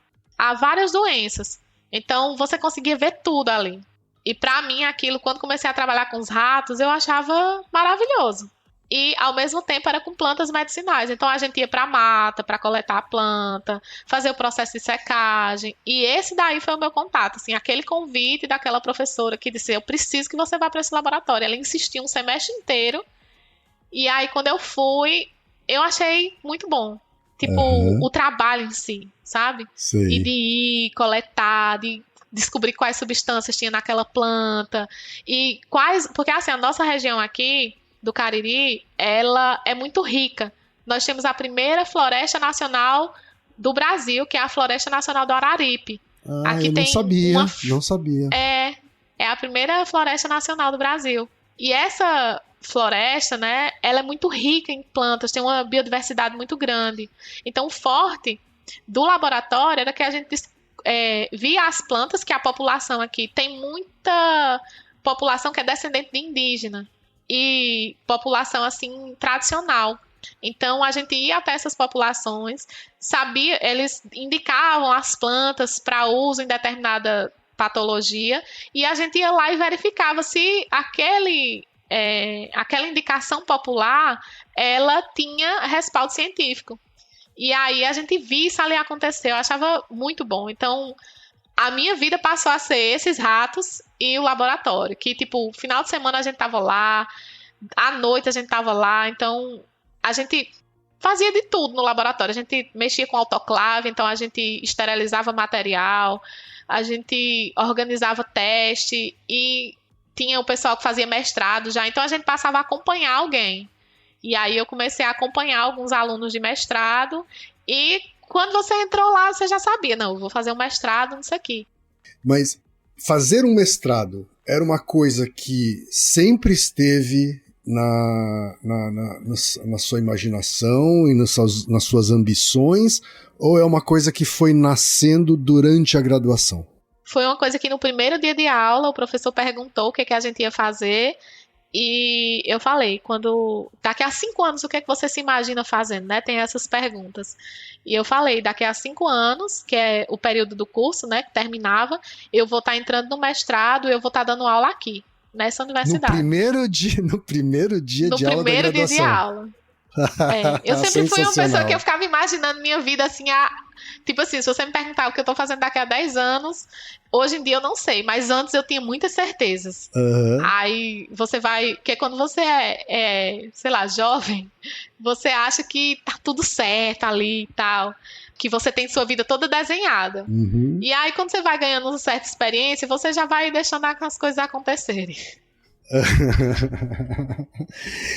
[SPEAKER 1] várias doenças. Então, você conseguia ver tudo ali. E para mim, aquilo, quando comecei a trabalhar com os ratos, eu achava maravilhoso. E, ao mesmo tempo, era com plantas medicinais. Então, a gente ia para a mata, para coletar a planta, fazer o processo de secagem. E esse daí foi o meu contato. Assim, aquele convite daquela professora que disse, eu preciso que você vá para esse laboratório. Ela insistiu um semestre inteiro. E aí, quando eu fui, eu achei muito bom. Tipo, o trabalho em si, sabe?
[SPEAKER 2] Sei.
[SPEAKER 1] E de ir, coletar, de descobrir quais substâncias tinha naquela planta. E quais... Porque, assim, a nossa região aqui, do Cariri, ela é muito rica. Nós temos a primeira floresta nacional do Brasil, que é a Floresta Nacional do Araripe. Aqui
[SPEAKER 2] eu
[SPEAKER 1] tem
[SPEAKER 2] não sabia.
[SPEAKER 1] É a primeira floresta nacional do Brasil. E essa floresta, né, ela é muito rica em plantas, tem uma biodiversidade muito grande. Então, o forte do laboratório era que a gente via as plantas, que a população aqui tem muita população que é descendente de indígena e população, assim, tradicional. Então, a gente ia até essas populações, eles indicavam as plantas para uso em determinada patologia e a gente ia lá e verificava se aquela indicação popular, ela tinha respaldo científico. E aí a gente via isso ali acontecer, eu achava muito bom. Então, a minha vida passou a ser esses ratos e o laboratório, que, tipo, final de semana a gente tava lá, à noite a gente tava lá, então a gente fazia de tudo no laboratório. A gente mexia com autoclave, então a gente esterilizava material, a gente organizava teste e tinha o pessoal que fazia mestrado já, então a gente passava a acompanhar alguém. E aí eu comecei a acompanhar alguns alunos de mestrado e quando você entrou lá, você já sabia, não, eu vou fazer um mestrado nisso aqui.
[SPEAKER 2] Mas fazer um mestrado era uma coisa que sempre esteve na sua imaginação e nas suas ambições, ou é uma coisa que foi nascendo durante a graduação?
[SPEAKER 1] Foi uma coisa que no primeiro dia de aula o professor perguntou o que a gente ia fazer e eu falei, daqui a 5 anos o que é que você se imagina fazendo, né? Tem essas perguntas. E eu falei, daqui a 5 anos, que é o período do curso, né, que terminava, eu vou estar entrando no mestrado e eu vou estar dando aula aqui, nessa universidade.
[SPEAKER 2] No primeiro dia de aula da graduação. No
[SPEAKER 1] primeiro dia de aula. Eu sempre fui uma pessoa que eu ficava imaginando minha vida assim, tipo assim, se você me perguntar o que eu tô fazendo daqui a 10 anos, hoje em dia eu não sei, mas antes eu tinha muitas certezas. Aí você vai, porque quando você sei lá, jovem, você acha que tá tudo certo ali e tal, que você tem sua vida toda desenhada. E aí quando você vai ganhando uma certa experiência, você já vai deixando as coisas acontecerem.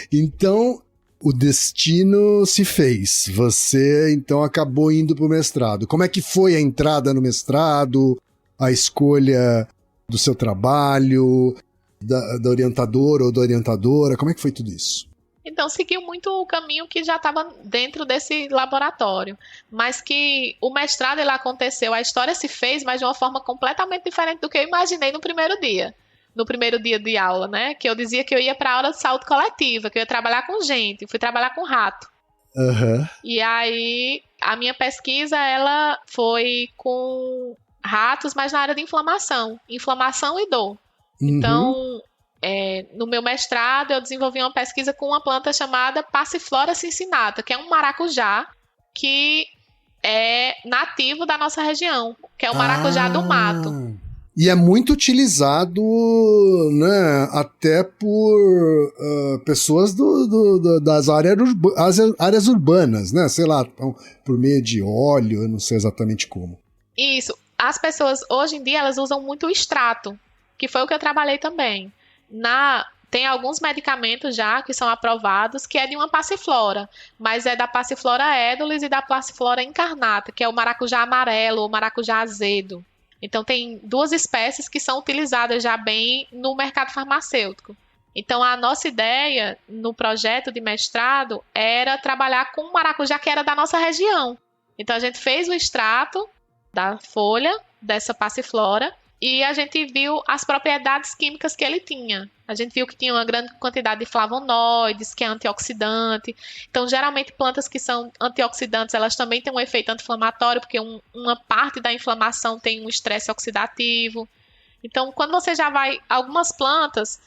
[SPEAKER 2] Então, o destino se fez. Você, então, acabou indo para o mestrado. Como é que foi a entrada no mestrado, a escolha do seu trabalho, da orientadora ou da orientadora? Como é que foi tudo isso?
[SPEAKER 1] Então, seguiu muito o caminho que já estava dentro desse laboratório. Mas que o mestrado, ele aconteceu, a história se fez, mas de uma forma completamente diferente do que eu imaginei no primeiro dia. No primeiro dia de aula, né? Que eu dizia que eu ia para a aula de saúde coletiva, que eu ia trabalhar com gente, fui trabalhar com rato. E aí, a minha pesquisa, ela foi com ratos, mas na área de inflamação e dor. Então, no meu mestrado, eu desenvolvi uma pesquisa com uma planta chamada Passiflora cincinata, que é um maracujá que é nativo da nossa região, que é o maracujá do mato.
[SPEAKER 2] E é muito utilizado, né, até por pessoas das áreas urbanas, né? Sei lá, por meio de óleo, eu não sei exatamente como.
[SPEAKER 1] Isso. As pessoas, hoje em dia, elas usam muito o extrato, que foi o que eu trabalhei também. Tem alguns medicamentos já que são aprovados, que é de uma passiflora, mas é da Passiflora edulis e da Passiflora incarnata, que é o maracujá amarelo ou maracujá azedo. Então, tem 2 espécies que são utilizadas já bem no mercado farmacêutico. Então, a nossa ideia no projeto de mestrado era trabalhar com maracujá que era da nossa região. Então, a gente fez o extrato da folha dessa passiflora e a gente viu as propriedades químicas que ele tinha. A gente viu que tinha uma grande quantidade de flavonoides, que é antioxidante. Então, geralmente, plantas que são antioxidantes, elas também têm um efeito anti-inflamatório, porque uma parte da inflamação tem um estresse oxidativo. Então, quando você já vai... Algumas plantas,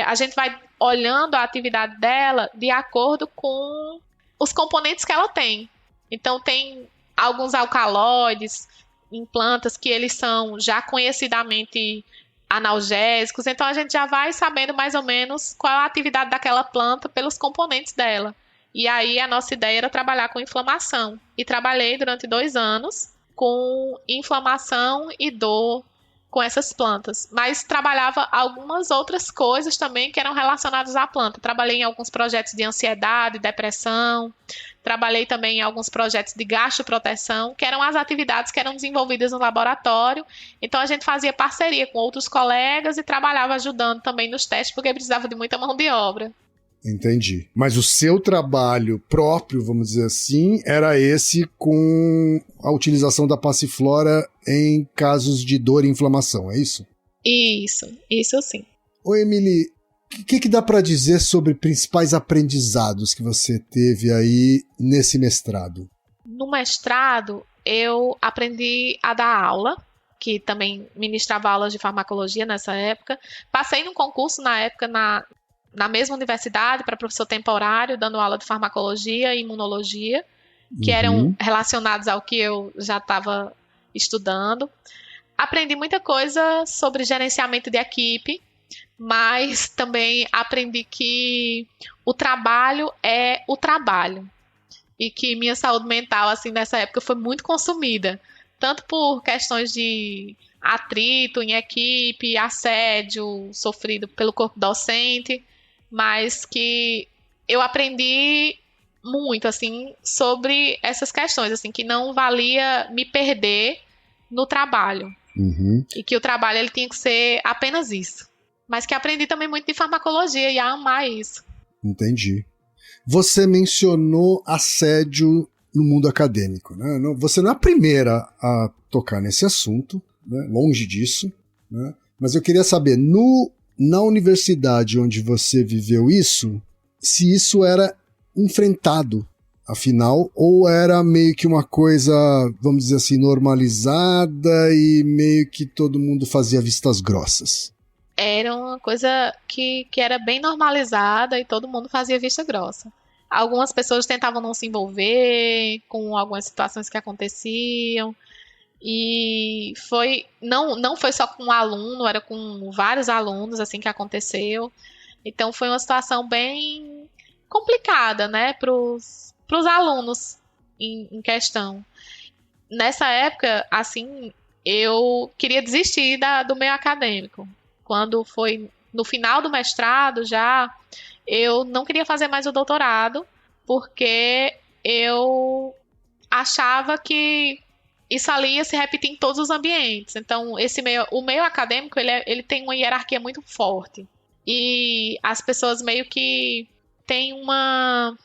[SPEAKER 1] a gente vai olhando a atividade dela de acordo com os componentes que ela tem. Então, tem alguns alcaloides em plantas que eles são já conhecidamente analgésicos, então a gente já vai sabendo mais ou menos qual é a atividade daquela planta pelos componentes dela. E aí a nossa ideia era trabalhar com inflamação. E trabalhei durante 2 anos com inflamação e dor com essas plantas. Mas trabalhava algumas outras coisas também que eram relacionadas à planta. Trabalhei em alguns projetos de ansiedade, depressão. Trabalhei também em alguns projetos de gastroproteção, que eram as atividades que eram desenvolvidas no laboratório. Então, a gente fazia parceria com outros colegas e trabalhava ajudando também nos testes, porque precisava de muita mão de obra.
[SPEAKER 2] Entendi. Mas o seu trabalho próprio, vamos dizer assim, era esse com a utilização da passiflora em casos de dor e inflamação, é isso?
[SPEAKER 1] Isso sim.
[SPEAKER 2] Oi, Emily, o que dá para dizer sobre principais aprendizados que você teve aí nesse mestrado?
[SPEAKER 1] No mestrado, eu aprendi a dar aula, que também ministrava aulas de farmacologia nessa época. Passei num concurso na época na mesma universidade para professor temporário, dando aula de farmacologia e imunologia, que eram relacionados ao que eu já estava estudando. Aprendi muita coisa sobre gerenciamento de equipe, mas também aprendi que o trabalho é o trabalho e que minha saúde mental, assim, nessa época foi muito consumida, tanto por questões de atrito em equipe, assédio sofrido pelo corpo docente, mas que eu aprendi muito, assim, sobre essas questões, assim, que não valia me perder no trabalho.
[SPEAKER 2] Uhum.
[SPEAKER 1] E que o trabalho ele tinha que ser apenas isso. Mas que aprendi também muito de farmacologia e a amar isso.
[SPEAKER 2] Entendi. Você mencionou assédio no mundo acadêmico, né? Você não é a primeira a tocar nesse assunto, né? Longe disso, né? Mas eu queria saber, na universidade onde você viveu isso, se isso era enfrentado, afinal, ou era meio que uma coisa, vamos dizer assim, normalizada e meio que todo mundo fazia vistas grossas?
[SPEAKER 1] Era uma coisa que era bem normalizada e todo mundo fazia vista grossa. Algumas pessoas tentavam não se envolver com algumas situações que aconteciam. E não foi só com um aluno, era com vários alunos assim que aconteceu. Então foi uma situação bem complicada, né, para os alunos em questão. Nessa época, assim, eu queria desistir do meio acadêmico. Quando foi no final do mestrado já, eu não queria fazer mais o doutorado, porque eu achava que isso ali ia se repetir em todos os ambientes. Então, o meio acadêmico, ele tem uma hierarquia muito forte. E as pessoas meio que têm uma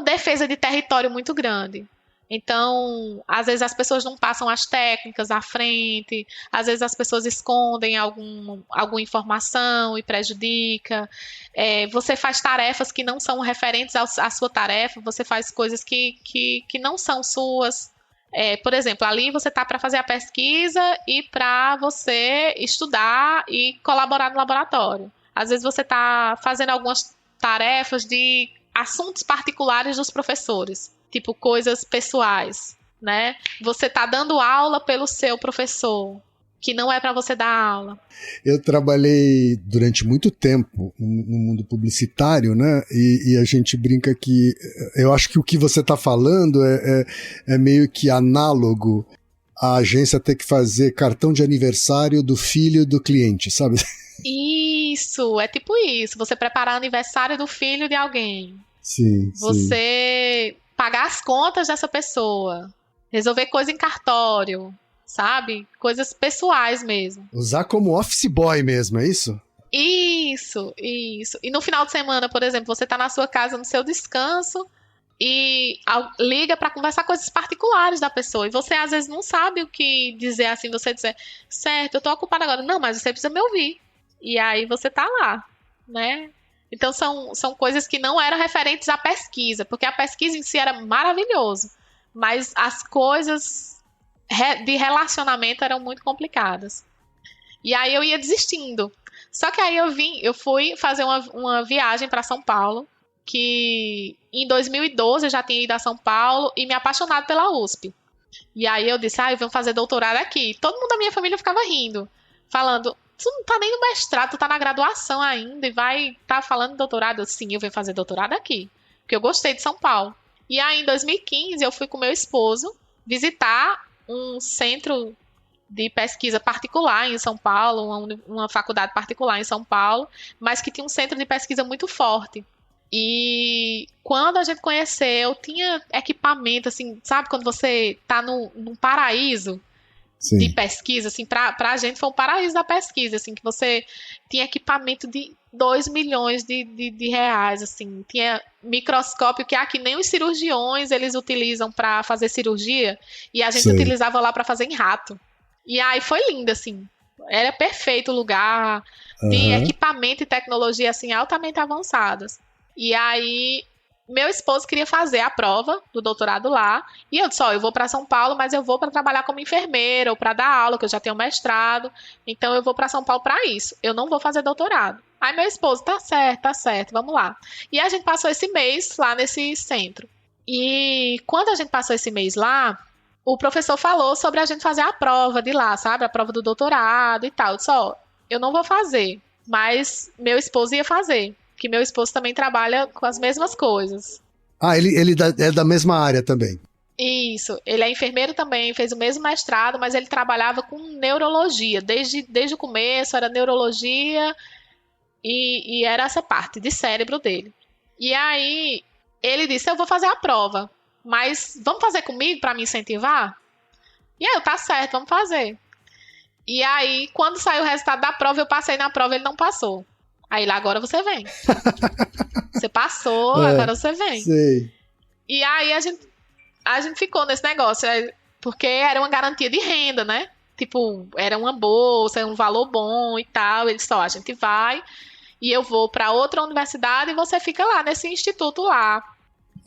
[SPEAKER 1] defesa de território muito grande. Então, às vezes as pessoas não passam as técnicas à frente, às vezes as pessoas escondem alguma informação e prejudica. Você faz tarefas que não são referentes à sua tarefa, você faz coisas que não são suas. Por exemplo, ali você está para fazer a pesquisa e para você estudar e colaborar no laboratório. Às vezes você está fazendo algumas tarefas de assuntos particulares dos professores, tipo coisas pessoais, né? Você está dando aula pelo seu professor, que não é para você dar aula.
[SPEAKER 2] Eu trabalhei durante muito tempo no mundo publicitário, né? E a gente brinca que eu acho que o que você está falando é meio que análogo à agência ter que fazer cartão de aniversário do filho do cliente, sabe?
[SPEAKER 1] Isso, é tipo isso. Você preparar o aniversário do filho de alguém.
[SPEAKER 2] Sim.
[SPEAKER 1] Você pagar as contas dessa pessoa. Resolver coisa em cartório. Sabe? Coisas pessoais mesmo.
[SPEAKER 2] Usar como office boy mesmo, é isso?
[SPEAKER 1] Isso. E no final de semana, por exemplo, você tá na sua casa, no seu descanso, e liga para conversar coisas particulares da pessoa. E você, às vezes, não sabe o que dizer assim. Você dizer, certo, eu tô ocupada agora. Não, mas você precisa me ouvir. E aí você tá lá, né? Então são coisas que não eram referentes à pesquisa, porque a pesquisa em si era maravilhoso. Mas as coisas de relacionamento eram muito complicadas. E aí eu ia desistindo. Só que aí eu fui fazer uma viagem para São Paulo, que em 2012 eu já tinha ido a São Paulo e me apaixonado pela USP. E aí eu disse, eu vou fazer doutorado aqui. Todo mundo da minha família ficava rindo, falando, tu não tá nem no mestrado, tu tá na graduação ainda e vai tá falando de doutorado. Sim, eu vou fazer doutorado aqui, porque eu gostei de São Paulo. E aí em 2015 eu fui com meu esposo visitar um centro de pesquisa particular em São Paulo, uma faculdade particular em São Paulo, mas que tinha um centro de pesquisa muito forte. E quando a gente conheceu, tinha equipamento, assim, sabe quando você tá num paraíso? Sim. De pesquisa, assim, pra gente foi um paraíso da pesquisa, assim, que você tinha equipamento de 2 milhões de reais, assim, tinha microscópio que aqui nem os cirurgiões eles utilizam para fazer cirurgia, e a gente utilizava lá para fazer em rato. E aí foi lindo, assim, era perfeito o lugar, tinha equipamento e tecnologia, assim, altamente avançadas. E aí meu esposo queria fazer a prova do doutorado lá, e eu disse, eu vou para São Paulo, mas eu vou para trabalhar como enfermeira ou para dar aula, que eu já tenho mestrado, então eu vou para São Paulo para isso, eu não vou fazer doutorado. Aí meu esposo, tá certo, vamos lá. E a gente passou esse mês lá nesse centro. E quando a gente passou esse mês lá, o professor falou sobre a gente fazer a prova de lá, sabe? A prova do doutorado e tal. Eu disse, eu não vou fazer, mas meu esposo ia fazer. Que meu esposo também trabalha com as mesmas coisas.
[SPEAKER 2] Ele é da mesma área também.
[SPEAKER 1] Isso, ele é enfermeiro também, fez o mesmo mestrado, mas ele trabalhava com neurologia, desde o começo era neurologia e era essa parte de cérebro dele. E aí ele disse, eu vou fazer a prova, mas vamos fazer comigo para me incentivar? E aí, tá certo, vamos fazer. E aí, quando saiu o resultado da prova, eu passei na prova, ele não passou. Aí lá, agora você vem. Você passou, agora você vem.
[SPEAKER 2] Sei.
[SPEAKER 1] E aí a gente ficou nesse negócio, porque era uma garantia de renda, né? Tipo, era uma bolsa, um valor bom e tal. Ele só, a gente vai e eu vou para outra universidade e você fica lá nesse instituto lá.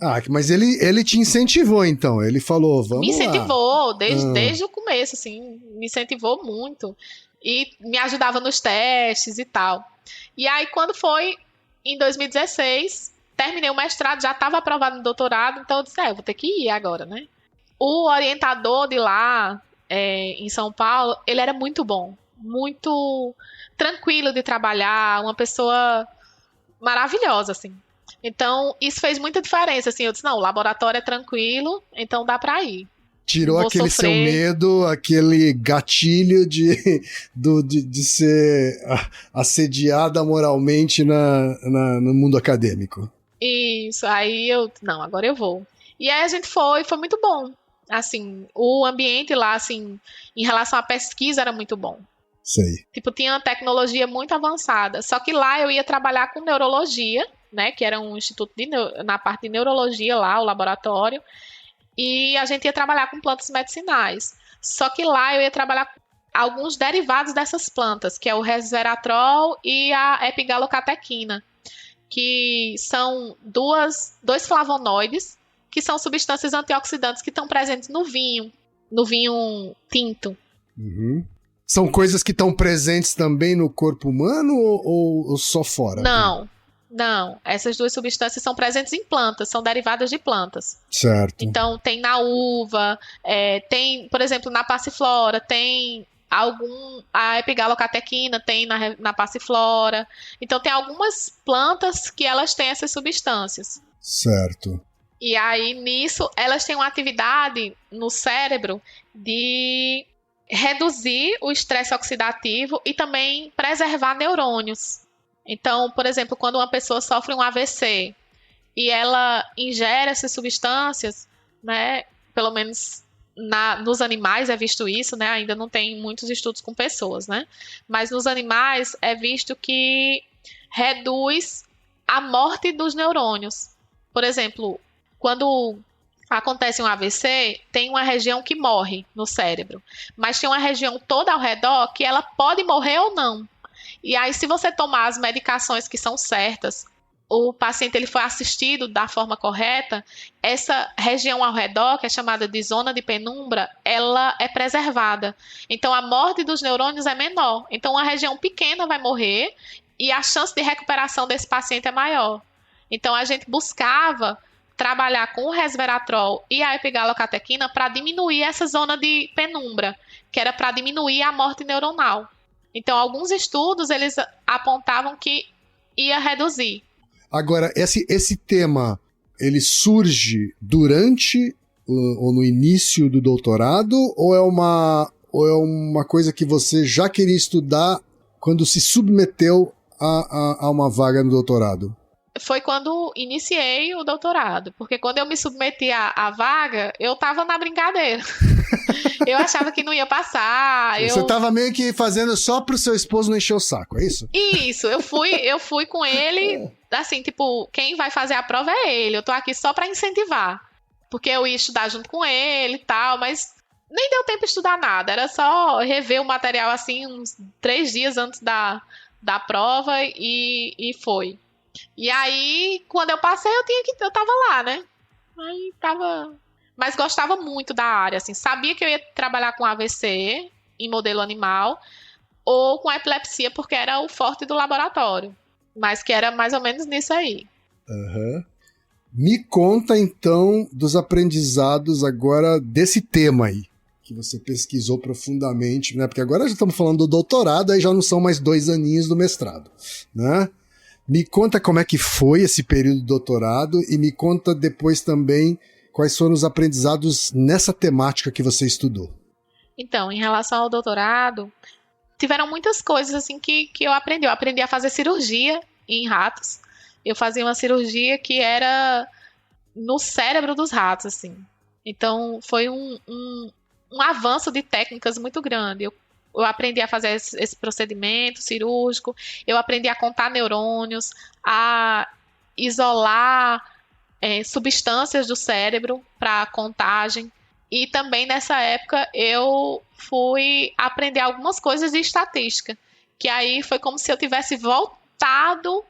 [SPEAKER 2] Ah, mas ele te incentivou, então. Ele falou, vamos
[SPEAKER 1] Me incentivou
[SPEAKER 2] lá.
[SPEAKER 1] desde o começo, assim, me incentivou muito. E me ajudava nos testes e tal. E aí, quando foi em 2016, terminei o mestrado, já estava aprovado no doutorado, então eu disse, eu vou ter que ir agora, né? O orientador de lá, em São Paulo, ele era muito bom, muito tranquilo de trabalhar, uma pessoa maravilhosa, assim. Então, isso fez muita diferença, assim, eu disse, não, o laboratório é tranquilo, então dá pra ir.
[SPEAKER 2] Tirou
[SPEAKER 1] Vou
[SPEAKER 2] aquele
[SPEAKER 1] sofrer.
[SPEAKER 2] seu medo, aquele gatilho de ser assediada moralmente no mundo acadêmico.
[SPEAKER 1] Isso, aí não, agora eu vou. E aí a gente foi muito bom. Assim, o ambiente lá, assim, em relação à pesquisa era muito bom.
[SPEAKER 2] Sei.
[SPEAKER 1] Tipo, tinha uma tecnologia muito avançada. Só que lá eu ia trabalhar com neurologia, né, que era um instituto na parte de neurologia lá, o laboratório. E a gente ia trabalhar com plantas medicinais. Só que lá eu ia trabalhar com alguns derivados dessas plantas, que é o resveratrol e a epigalocatequina, que são dois flavonoides, que são substâncias antioxidantes que estão presentes no vinho tinto.
[SPEAKER 2] Uhum. São coisas que estão presentes também no corpo humano ou só fora?
[SPEAKER 1] Não, essas duas substâncias são presentes em plantas, são derivadas de plantas.
[SPEAKER 2] Certo.
[SPEAKER 1] Então, tem na uva, tem, por exemplo, na passiflora, tem a epigalocatequina tem na passiflora. Então, tem algumas plantas que elas têm essas substâncias.
[SPEAKER 2] Certo.
[SPEAKER 1] E aí, nisso, elas têm uma atividade no cérebro de reduzir o estresse oxidativo e também preservar neurônios. Então, por exemplo, quando uma pessoa sofre um AVC e ela ingere essas substâncias, né, pelo menos nos animais é visto isso, né, ainda não tem muitos estudos com pessoas, né, mas nos animais é visto que reduz a morte dos neurônios. Por exemplo, quando acontece um AVC, tem uma região que morre no cérebro, mas tem uma região toda ao redor que ela pode morrer ou não. E aí, se você tomar as medicações que são certas, o paciente ele foi assistido da forma correta, essa região ao redor, que é chamada de zona de penumbra, ela é preservada. Então, a morte dos neurônios é menor. Então, uma região pequena vai morrer e a chance de recuperação desse paciente é maior. Então, a gente buscava trabalhar com o resveratrol e a epigalocatequina para diminuir essa zona de penumbra, que era para diminuir a morte neuronal. Então, alguns estudos, eles apontavam que ia reduzir.
[SPEAKER 2] Agora, esse tema, ele surge durante ou no início do doutorado, ou é uma coisa que você já queria estudar quando se submeteu a uma vaga no doutorado?
[SPEAKER 1] Foi quando iniciei o doutorado, porque quando eu me submeti à vaga, eu estava na brincadeira. Eu achava que não ia passar.
[SPEAKER 2] Você estava meio que fazendo só pro seu esposo não encher o saco, é isso?
[SPEAKER 1] Isso, eu fui com ele, assim, tipo, quem vai fazer a prova é ele, eu tô aqui só para incentivar, porque eu ia estudar junto com ele e tal, mas nem deu tempo de estudar nada, era só rever o material, assim, uns 3 dias antes da prova e foi. E aí, quando eu passei, eu tava lá, né? Aí tava... Mas gostava muito da área, assim. Sabia que eu ia trabalhar com AVC em modelo animal ou com epilepsia, porque era o forte do laboratório. Mas que era mais ou menos nisso aí.
[SPEAKER 2] Uhum. Me conta, então, dos aprendizados agora desse tema aí, que você pesquisou profundamente, né? Porque agora já estamos falando do doutorado, aí já não são mais 2 aninhos do mestrado, né? Me conta como é que foi esse período do doutorado e me conta depois também quais foram os aprendizados nessa temática que você estudou.
[SPEAKER 1] Então, em relação ao doutorado, tiveram muitas coisas assim que eu aprendi. Eu aprendi a fazer cirurgia em ratos. Eu fazia uma cirurgia que era no cérebro dos ratos, assim. Então, foi um avanço de técnicas muito grande. Eu aprendi a fazer esse procedimento cirúrgico, eu aprendi a contar neurônios, a isolar substâncias do cérebro para contagem. E também nessa época eu fui aprender algumas coisas de estatística, que aí foi como se eu tivesse voltado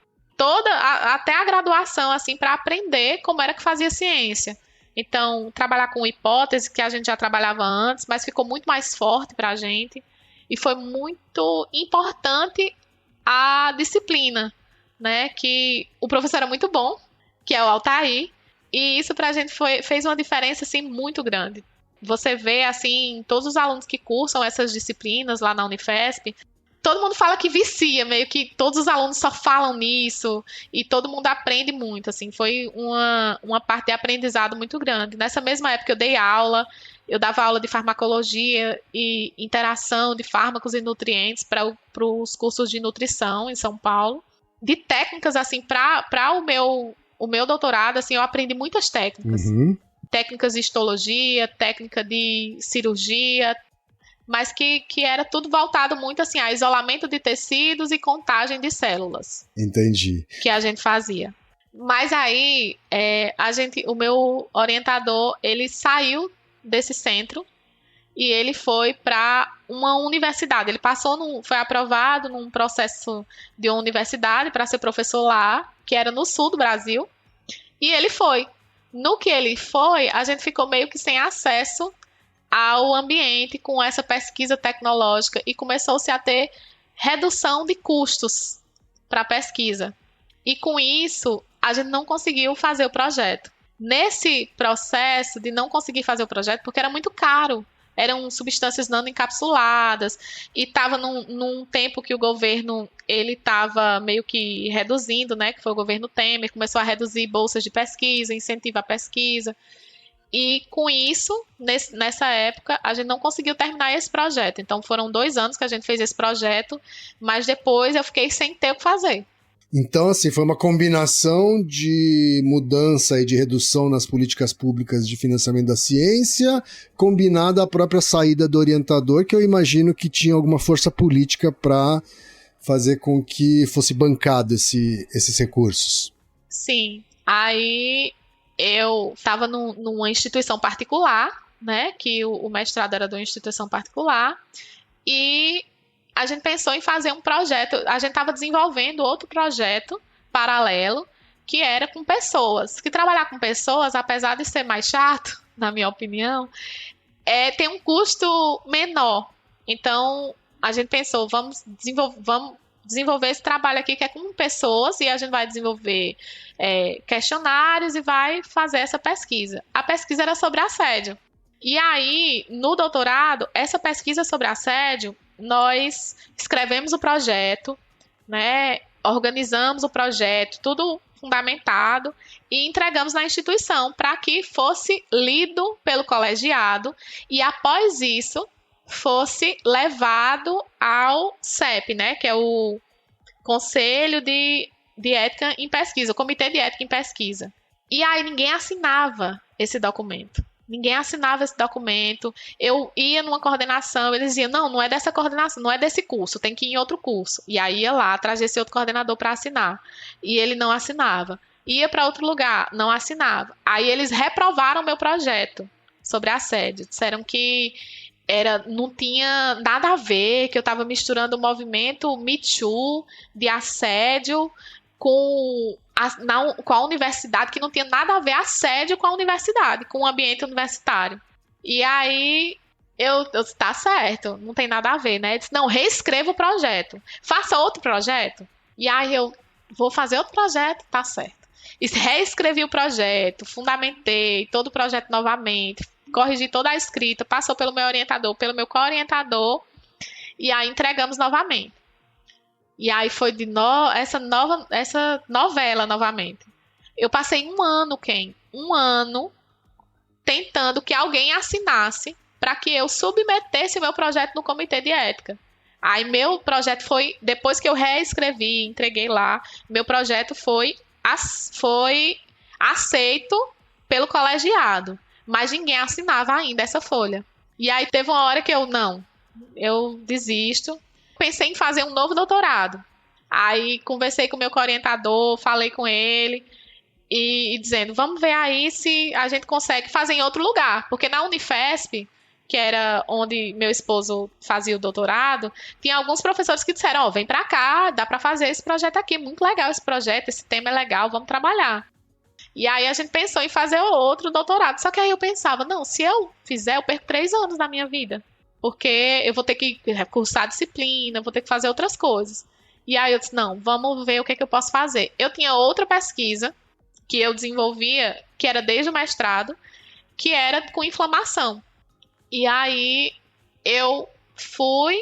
[SPEAKER 1] até a graduação assim para aprender como era que fazia ciência. Então, trabalhar com hipótese, que a gente já trabalhava antes, mas ficou muito mais forte para a gente. E foi muito importante a disciplina, né? Que o professor era muito bom, que é o Altair, e isso para a gente fez uma diferença assim, muito grande. Você vê, assim, todos os alunos que cursam essas disciplinas lá na Unifesp, todo mundo fala que vicia, meio que todos os alunos só falam nisso e todo mundo aprende muito, assim, foi uma parte de aprendizado muito grande. Nessa mesma época eu dava aula de farmacologia e interação de fármacos e nutrientes para os cursos de nutrição em São Paulo. De técnicas, assim, para o meu doutorado, assim, eu aprendi muitas técnicas.
[SPEAKER 2] Uhum.
[SPEAKER 1] Técnicas de histologia, técnica de cirurgia, mas que era tudo voltado muito assim a isolamento de tecidos e contagem de células.
[SPEAKER 2] Entendi.
[SPEAKER 1] Que a gente fazia. Mas aí, o meu orientador, ele saiu desse centro e ele foi para uma universidade. Ele foi aprovado num processo de uma universidade para ser professor lá, que era no sul do Brasil, e ele foi. No que ele foi, a gente ficou meio que sem acesso ao ambiente com essa pesquisa tecnológica e começou-se a ter redução de custos para a pesquisa. E com isso, a gente não conseguiu fazer o projeto. Nesse processo de não conseguir fazer o projeto, porque era muito caro, eram substâncias nanoencapsuladas e estava num tempo que o governo ele estava meio que reduzindo, né, que foi o governo Temer, começou a reduzir bolsas de pesquisa, incentivo à pesquisa. E com isso, nessa época, a gente não conseguiu terminar esse projeto. Então foram 2 anos que a gente fez esse projeto, mas depois eu fiquei sem ter o que fazer.
[SPEAKER 2] Então, assim, foi uma combinação de mudança e de redução nas políticas públicas de financiamento da ciência, combinada à própria saída do orientador, que eu imagino que tinha alguma força política para fazer com que fosse bancado esses recursos.
[SPEAKER 1] Sim. Aí eu estava numa instituição particular, né, que o mestrado era de uma instituição particular, e a gente pensou em fazer um projeto, a gente estava desenvolvendo outro projeto paralelo, que era com pessoas. Que trabalhar com pessoas, apesar de ser mais chato, na minha opinião, tem um custo menor. Então, a gente pensou, vamos desenvolver esse trabalho aqui que é com pessoas, e a gente vai desenvolver questionários e vai fazer essa pesquisa. A pesquisa era sobre assédio. E aí, no doutorado, essa pesquisa sobre assédio, nós escrevemos o projeto, né, organizamos o projeto, tudo fundamentado, e entregamos na instituição para que fosse lido pelo colegiado e, após isso, fosse levado ao CEP, né, que é o Conselho de Ética em Pesquisa, o Comitê de Ética em Pesquisa. E aí ninguém assinava esse documento. Ninguém assinava esse documento. Eu ia numa coordenação, eles diziam, não é dessa coordenação, não é desse curso, tem que ir em outro curso. E aí ia lá, atrás desse outro coordenador para assinar. E ele não assinava. Ia para outro lugar, não assinava. Aí eles reprovaram meu projeto sobre assédio. Disseram que não tinha nada a ver, que eu estava misturando o movimento Me Too de assédio com a universidade, que não tinha nada a ver assédio com a universidade, com o ambiente universitário. E aí, eu tá certo, não tem nada a ver, né? Eu disse, não, reescreva o projeto, faça outro projeto. E aí, eu vou fazer outro projeto, tá certo. E reescrevi o projeto, fundamentei todo o projeto novamente, corrigi toda a escrita, passou pelo meu orientador, pelo meu co-orientador, e aí entregamos novamente. E aí foi essa novela novamente. Eu passei um ano tentando que alguém assinasse para que eu submetesse meu projeto no Comitê de Ética. Aí meu projeto foi, depois que eu reescrevi, entreguei lá, meu projeto foi aceito pelo colegiado, mas ninguém assinava ainda essa folha. E aí teve uma hora que eu desisto, pensei em fazer um novo doutorado. Aí conversei com o meu orientador, falei com ele e dizendo, vamos ver aí se a gente consegue fazer em outro lugar, porque na Unifesp, que era onde meu esposo fazia o doutorado, tinha alguns professores que disseram, vem pra cá, dá pra fazer esse projeto aqui, muito legal esse projeto, esse tema é legal, vamos trabalhar. E aí a gente pensou em fazer outro doutorado, só que aí eu pensava, não, se eu fizer, eu perco 3 anos da minha vida, porque eu vou ter que cursar disciplina, vou ter que fazer outras coisas. E aí eu disse, não, vamos ver o que eu posso fazer. Eu tinha outra pesquisa que eu desenvolvia, que era desde o mestrado, que era com inflamação. E aí eu fui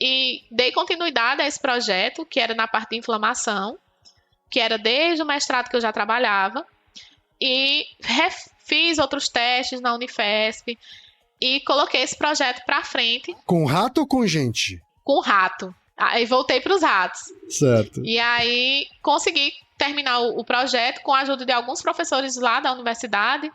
[SPEAKER 1] e dei continuidade a esse projeto, que era na parte de inflamação, que era desde o mestrado que eu já trabalhava, e fiz outros testes na Unifesp e coloquei esse projeto para frente.
[SPEAKER 2] Com rato ou com gente?
[SPEAKER 1] Com rato. Aí voltei para os ratos.
[SPEAKER 2] Certo.
[SPEAKER 1] E aí consegui terminar o projeto com a ajuda de alguns professores lá da universidade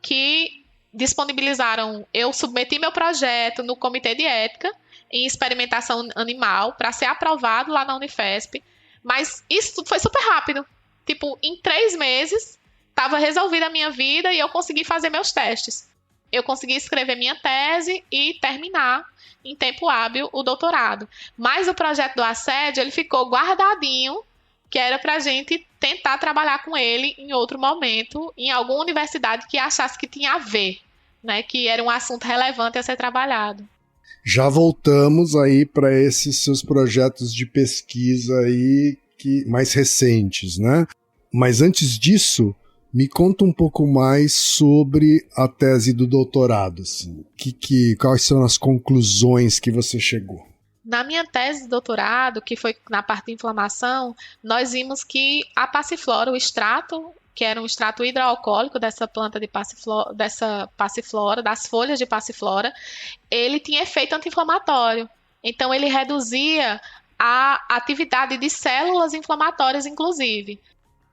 [SPEAKER 1] que disponibilizaram, eu submeti meu projeto no comitê de ética em experimentação animal para ser aprovado lá na Unifesp, mas isso tudo foi super rápido. Tipo, em 3 meses estava resolvida a minha vida e eu consegui fazer meus testes. Eu consegui escrever minha tese e terminar em tempo hábil o doutorado. Mas o projeto do assédio, ele ficou guardadinho, que era para a gente tentar trabalhar com ele em outro momento, em alguma universidade que achasse que tinha a ver, né, que era um assunto relevante a ser trabalhado.
[SPEAKER 2] Já voltamos aí para esses seus projetos de pesquisa aí mais recentes, né? Mas antes disso, me conta um pouco mais sobre a tese do doutorado. Assim. Quais são as conclusões que você chegou?
[SPEAKER 1] Na minha tese de doutorado, que foi na parte de inflamação, nós vimos que a passiflora, o extrato, que era um extrato hidroalcoólico dessa planta de passiflora, das folhas de passiflora, ele tinha efeito anti-inflamatório. Então, ele reduzia a atividade de células inflamatórias, inclusive.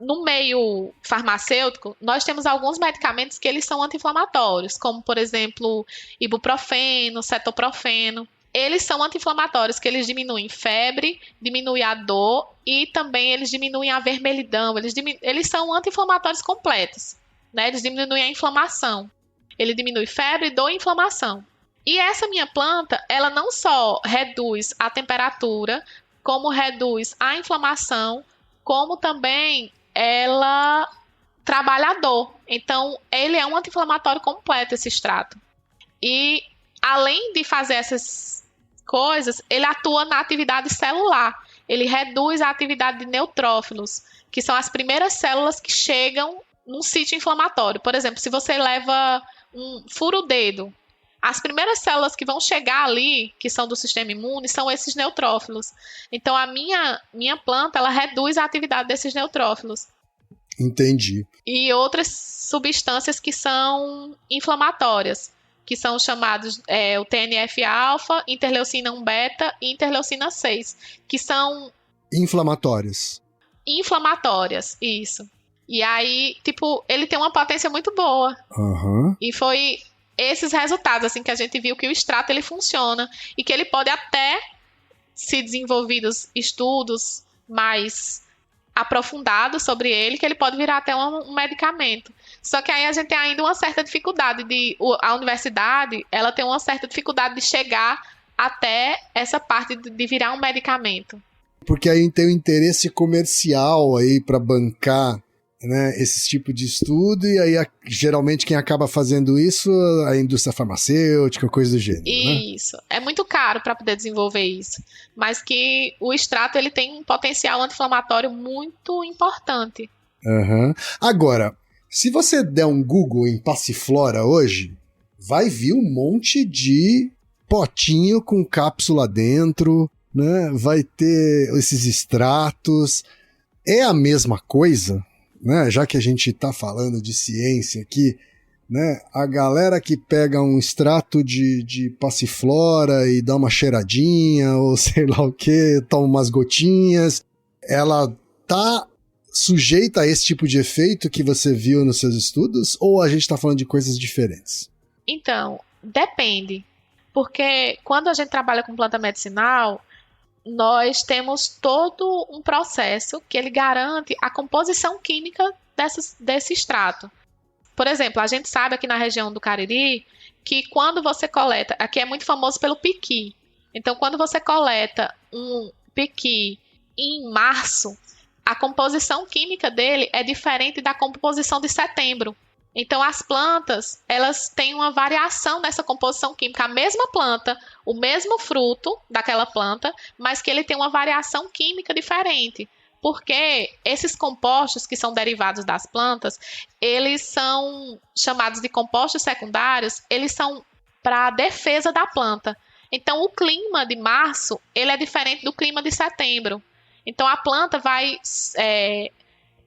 [SPEAKER 1] No meio farmacêutico, nós temos alguns medicamentos que eles são anti-inflamatórios, como, por exemplo, ibuprofeno, cetoprofeno. Eles são anti-inflamatórios, que eles diminuem febre, diminuem a dor e também eles diminuem a vermelhidão. Eles são anti-inflamatórios completos, né? Eles diminuem a inflamação. Ele diminui febre, dor e inflamação. E essa minha planta, ela não só reduz a temperatura, como reduz a inflamação, como também ela trabalha a dor. Então, ele é um anti-inflamatório completo, esse extrato. E, além de fazer essas coisas, ele atua na atividade celular. Ele reduz a atividade de neutrófilos, que são as primeiras células que chegam num sítio inflamatório. Por exemplo, se você leva fura o dedo, as primeiras células que vão chegar ali, que são do sistema imune, são esses neutrófilos. Então, a minha planta, ela reduz a atividade desses neutrófilos.
[SPEAKER 2] Entendi.
[SPEAKER 1] E outras substâncias que são inflamatórias, que são chamados o TNF-alfa, interleucina 1-beta e interleucina 6, que são...
[SPEAKER 2] Inflamatórias.
[SPEAKER 1] Inflamatórias, isso. E aí, tipo, ele tem uma potência muito boa.
[SPEAKER 2] Uhum.
[SPEAKER 1] E foi esses resultados, assim, que a gente viu que o extrato, ele funciona e que ele pode até, se desenvolvidos estudos mais aprofundados sobre ele, que ele pode virar até um medicamento. Só que aí a gente tem ainda uma certa dificuldade a universidade, ela tem uma certa dificuldade de chegar até essa parte de virar um medicamento.
[SPEAKER 2] Porque aí tem o interesse comercial aí para bancar, né, esse tipo de estudo, e aí geralmente quem acaba fazendo isso é a indústria farmacêutica, coisa do gênero.
[SPEAKER 1] Isso. Né? É muito caro para poder desenvolver isso. Mas que o extrato ele tem um potencial anti-inflamatório muito importante.
[SPEAKER 2] Uhum. Agora, se você der um Google em passiflora hoje, vai vir um monte de potinho com cápsula dentro, né? Vai ter esses extratos. É a mesma coisa? Né, já que a gente está falando de ciência aqui, né, a galera que pega um extrato de passiflora e dá uma cheiradinha, ou sei lá o que, toma umas gotinhas, ela tá sujeita a esse tipo de efeito que você viu nos seus estudos? Ou a gente está falando de coisas diferentes?
[SPEAKER 1] Então, depende. Porque quando a gente trabalha com planta medicinal, nós temos todo um processo que ele garante a composição química desse extrato. Por exemplo, a gente sabe aqui na região do Cariri que quando você coleta, aqui é muito famoso pelo piqui. Então, quando você coleta um piqui em março, a composição química dele é diferente da composição de setembro. Então, as plantas, elas têm uma variação nessa composição química. A mesma planta, o mesmo fruto daquela planta, mas que ele tem uma variação química diferente. Porque esses compostos que são derivados das plantas, eles são chamados de compostos secundários, eles são para a defesa da planta. Então, o clima de março, ele é diferente do clima de setembro. Então, a planta vai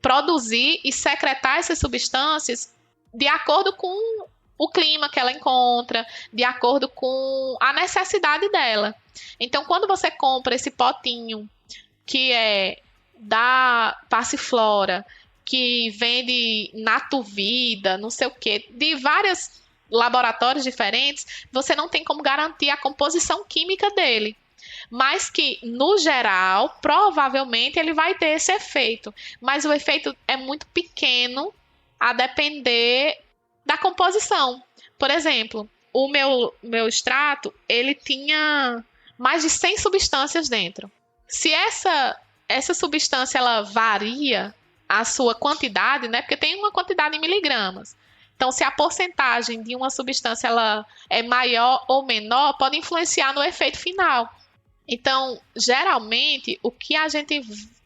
[SPEAKER 1] produzir e secretar essas substâncias de acordo com o clima que ela encontra, de acordo com a necessidade dela. Então, quando você compra esse potinho que é da Passiflora, que vende Natuvida, não sei o quê, de vários laboratórios diferentes, você não tem como garantir a composição química dele. Mas que, no geral, provavelmente ele vai ter esse efeito. Mas o efeito é muito pequeno a depender da composição. Por exemplo, o meu extrato, ele tinha mais de 100 substâncias dentro. Se essa substância ela varia a sua quantidade, né? Porque tem uma quantidade em miligramas. Então, se a porcentagem de uma substância ela é maior ou menor, pode influenciar no efeito final. Então, geralmente, o que a gente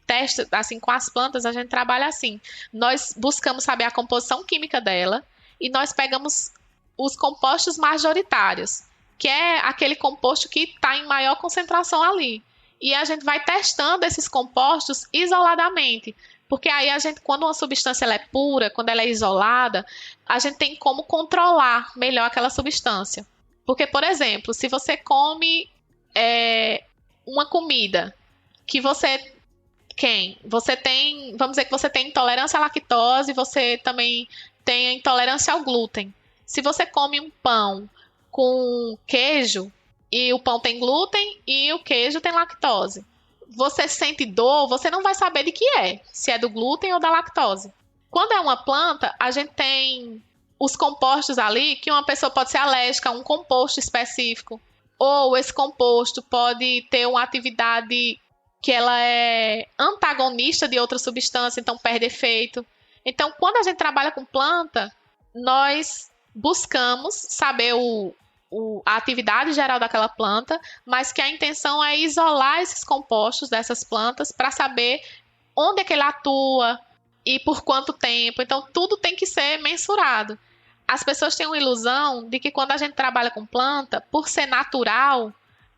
[SPEAKER 1] testa, assim, com as plantas, a gente trabalha assim. Nós buscamos saber a composição química dela e nós pegamos os compostos majoritários, que é aquele composto que está em maior concentração ali. E a gente vai testando esses compostos isoladamente. Porque aí quando uma substância ela é pura, quando ela é isolada, a gente tem como controlar melhor aquela substância. Porque, por exemplo, se você come uma comida que você tem, vamos dizer que você tem intolerância à lactose, você também tem a intolerância ao glúten. Se você come um pão com queijo, e o pão tem glúten e o queijo tem lactose, você sente dor, você não vai saber de que se é do glúten ou da lactose. Quando é uma planta, a gente tem os compostos ali que uma pessoa pode ser alérgica a um composto específico, ou esse composto pode ter uma atividade que ela é antagonista de outra substância, então perde efeito. Então, quando a gente trabalha com planta, nós buscamos saber a atividade geral daquela planta, mas que a intenção é isolar esses compostos dessas plantas para saber onde é que ele atua e por quanto tempo. Então, tudo tem que ser mensurado. As pessoas têm uma ilusão de que quando a gente trabalha com planta, por ser natural,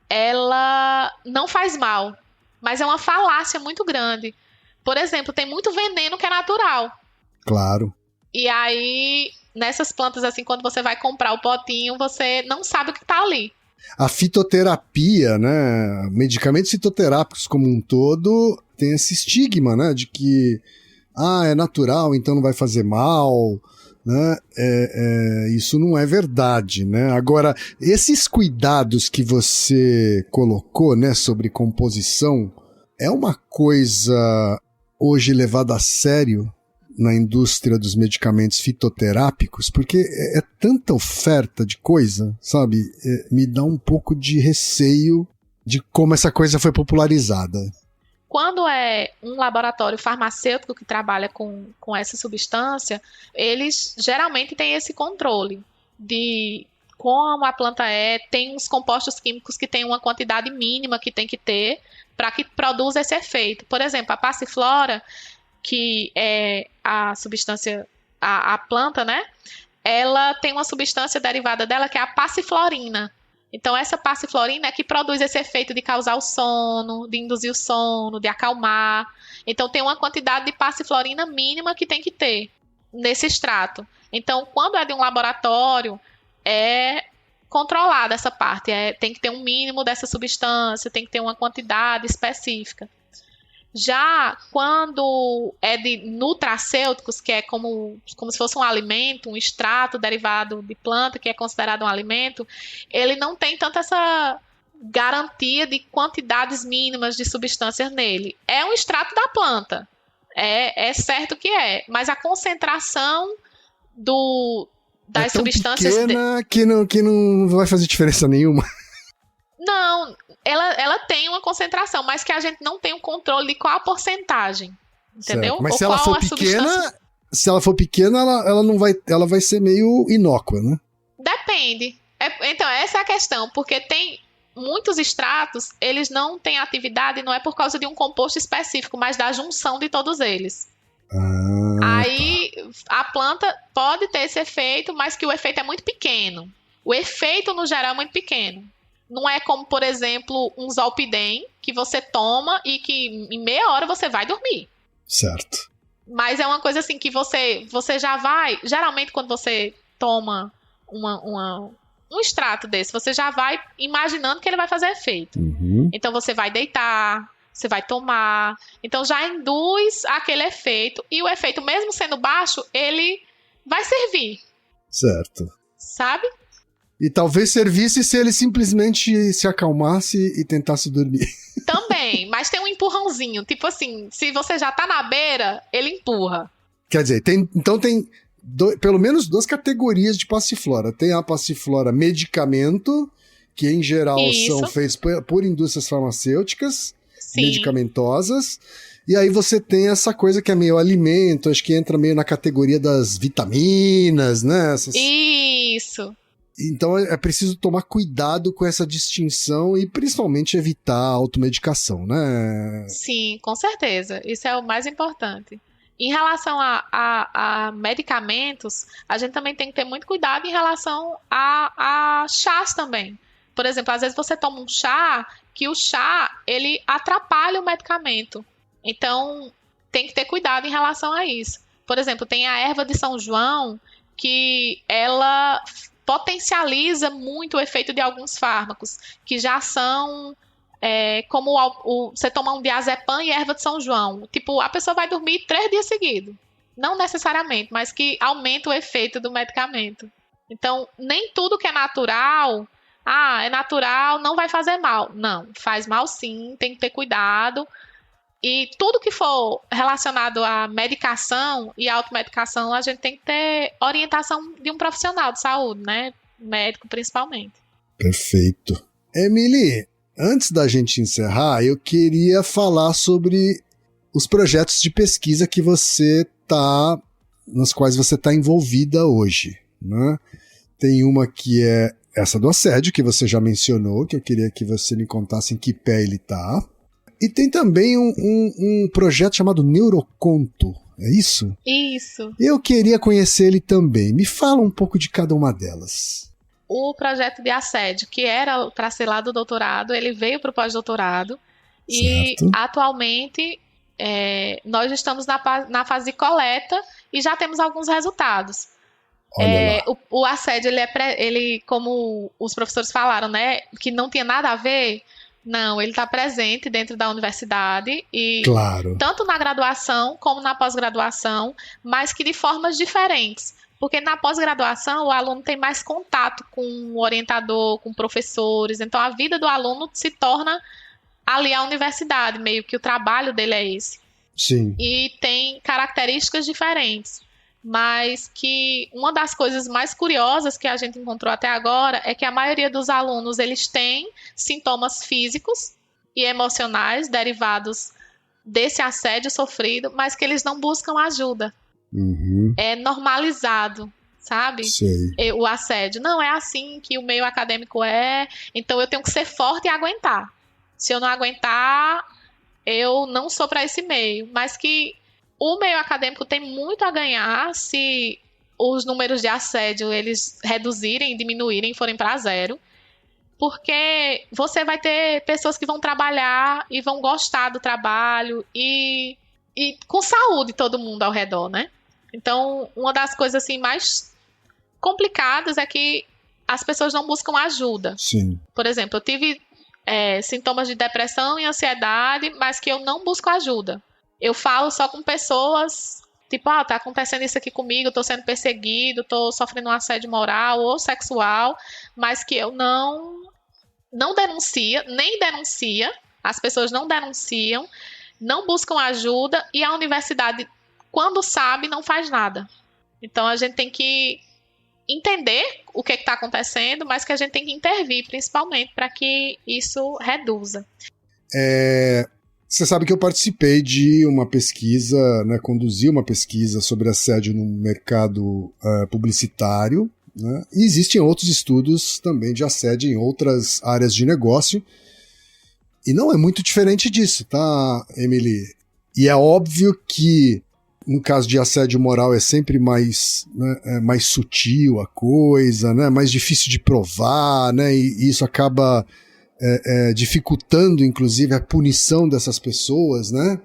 [SPEAKER 1] ela não faz mal. Mas é uma falácia muito grande. Por exemplo, tem muito veneno que é natural.
[SPEAKER 2] Claro.
[SPEAKER 1] E aí, nessas plantas, assim, quando você vai comprar o potinho, você não sabe o que está ali.
[SPEAKER 2] A fitoterapia, né, medicamentos fitoterápicos como um todo, tem esse estigma, né, de que é natural, então não vai fazer mal, né, isso não é verdade, né. Agora, esses cuidados que você colocou, né, sobre composição, é uma coisa hoje levada a sério na indústria dos medicamentos fitoterápicos, porque é tanta oferta de coisa, sabe? Me dá um pouco de receio de como essa coisa foi popularizada.
[SPEAKER 1] Quando é um laboratório farmacêutico que trabalha com essa substância, eles geralmente têm esse controle de como a planta tem uns compostos químicos que tem uma quantidade mínima que tem que ter para que produza esse efeito. Por exemplo, a Passiflora, que é a substância, a planta, né? Ela tem uma substância derivada dela que é a passiflorina. Então, essa passiflorina é que produz esse efeito de causar o sono, de induzir o sono, de acalmar. Então, tem uma quantidade de passiflorina mínima que tem que ter nesse extrato. Então, quando é de um laboratório, é controlada essa parte. Tem que ter um mínimo dessa substância, tem que ter uma quantidade específica. Já quando é de nutracêuticos, que é como se fosse um alimento, um extrato derivado de planta, que é considerado um alimento, ele não tem tanta essa garantia de quantidades mínimas de substâncias nele. É um extrato da planta, é certo que é, mas a concentração das substâncias...
[SPEAKER 2] pequena que não vai fazer diferença nenhuma.
[SPEAKER 1] Não, ela tem uma concentração, mas que a gente não tem um controle de qual a porcentagem, entendeu?
[SPEAKER 2] Certo. Mas
[SPEAKER 1] ou
[SPEAKER 2] se ela
[SPEAKER 1] qual
[SPEAKER 2] for
[SPEAKER 1] a
[SPEAKER 2] pequena,
[SPEAKER 1] substância...
[SPEAKER 2] ela vai ser meio inócua, né?
[SPEAKER 1] Depende. Então, essa é a questão, porque tem muitos extratos, eles não têm atividade, não é por causa de um composto específico, mas da junção de todos eles. Aí, a planta pode ter esse efeito, mas que o efeito é muito pequeno. O efeito, no geral, é muito pequeno. Não é como, por exemplo, um Zolpidem, que você toma e que em meia hora você vai dormir.
[SPEAKER 2] Certo.
[SPEAKER 1] Mas é uma coisa assim que você já vai... Geralmente, quando você toma um extrato desse, você já vai imaginando que ele vai fazer efeito.
[SPEAKER 2] Uhum.
[SPEAKER 1] Então, você vai deitar, você vai tomar. Então, já induz aquele efeito. E o efeito, mesmo sendo baixo, ele vai servir.
[SPEAKER 2] Certo.
[SPEAKER 1] Sabe?
[SPEAKER 2] E talvez servisse se ele simplesmente se acalmasse e tentasse dormir.
[SPEAKER 1] Também, mas tem um empurrãozinho. Tipo assim, se você já tá na beira, ele empurra.
[SPEAKER 2] Quer dizer, tem pelo menos 2 categorias de passiflora. Tem a passiflora medicamento, que em geral são feitos por indústrias farmacêuticas, medicamentosas. E aí você tem essa coisa que é meio alimento, acho que entra meio na categoria das vitaminas, né?
[SPEAKER 1] Isso.
[SPEAKER 2] Então é preciso tomar cuidado com essa distinção e principalmente evitar a automedicação, né?
[SPEAKER 1] Sim, com certeza. Isso é o mais importante. Em relação a medicamentos, a gente também tem que ter muito cuidado em relação a chás também. Por exemplo, às vezes você toma um chá, que o chá, ele atrapalha o medicamento. Então, tem que ter cuidado em relação a isso. Por exemplo, tem a erva de São João, que ela potencializa muito o efeito de alguns fármacos, que já são como você toma um diazepam e erva de São João. Tipo, a pessoa vai dormir 3 dias seguidos. Não necessariamente, mas que aumenta o efeito do medicamento. Então, nem tudo que é natural, é natural, não vai fazer mal. Não, faz mal sim, tem que ter cuidado. E tudo que for relacionado à medicação e automedicação, a gente tem que ter orientação de um profissional de saúde, né? Médico, principalmente.
[SPEAKER 2] Perfeito. Emily, antes da gente encerrar, eu queria falar sobre os projetos de pesquisa nos quais você está envolvida hoje, né? Tem uma que é essa do assédio, que você já mencionou, que eu queria que você me contasse em que pé ele está. E tem também um projeto chamado Neuroconto, é isso?
[SPEAKER 1] Isso.
[SPEAKER 2] Eu queria conhecer ele também. Me fala um pouco de cada uma delas.
[SPEAKER 1] O projeto de assédio, que era para ser lá do doutorado, ele veio para o pós-doutorado. E atualmente nós estamos na fase de coleta e já temos alguns resultados. O assédio, ele, como os professores falaram, né, que não tinha nada a ver... Não, ele está presente dentro da universidade e tanto na graduação como na pós-graduação, mas que de formas diferentes. Porque na pós-graduação o aluno tem mais contato com o orientador, com professores, então a vida do aluno se torna ali a universidade, meio que o trabalho dele é esse.
[SPEAKER 2] Sim.
[SPEAKER 1] E tem características diferentes. Mas que uma das coisas mais curiosas que a gente encontrou até agora é que a maioria dos alunos, eles têm sintomas físicos e emocionais derivados desse assédio sofrido, mas que eles não buscam ajuda.
[SPEAKER 2] Uhum.
[SPEAKER 1] É normalizado, sabe?
[SPEAKER 2] Sei.
[SPEAKER 1] O assédio. Não, é assim que o meio acadêmico é, então eu tenho que ser forte e aguentar. Se eu não aguentar, eu não sou para esse meio. Mas que o meio acadêmico tem muito a ganhar se os números de assédio eles reduzirem, diminuírem, forem para 0. Porque você vai ter pessoas que vão trabalhar e vão gostar do trabalho e com saúde todo mundo ao redor, né? Então, uma das coisas assim, mais complicadas é que as pessoas não buscam ajuda.
[SPEAKER 2] Sim.
[SPEAKER 1] Por exemplo, eu tive sintomas de depressão e ansiedade, mas que eu não busco ajuda. Eu falo só com pessoas, tipo, tá acontecendo isso aqui comigo, tô sendo perseguido, tô sofrendo um assédio moral ou sexual, mas que eu não denuncia, nem denuncia, as pessoas não denunciam, não buscam ajuda e a universidade, quando sabe, não faz nada. Então a gente tem que entender o que está acontecendo, mas que a gente tem que intervir, principalmente, para que isso reduza.
[SPEAKER 2] Você sabe que eu participei de uma pesquisa, né, conduzi uma pesquisa sobre assédio no mercado publicitário, né, e existem outros estudos também de assédio em outras áreas de negócio, e não é muito diferente disso, tá, Emily? E é óbvio que no caso de assédio moral é sempre mais, né, mais sutil a coisa, né, mais difícil de provar, né, e isso acaba dificultando, inclusive, a punição dessas pessoas, né?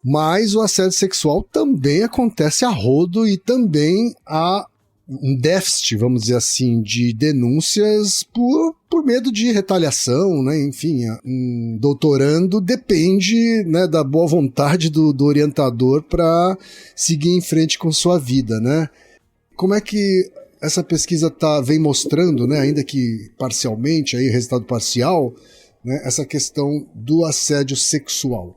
[SPEAKER 2] Mas o assédio sexual também acontece a rodo e também há um déficit, vamos dizer assim, de denúncias por medo de retaliação, né? Enfim, um doutorando depende, né, da boa vontade do orientador para seguir em frente com sua vida, né? Como é que essa pesquisa vem mostrando, né, ainda que parcialmente, aí, resultado parcial, né, essa questão do assédio sexual?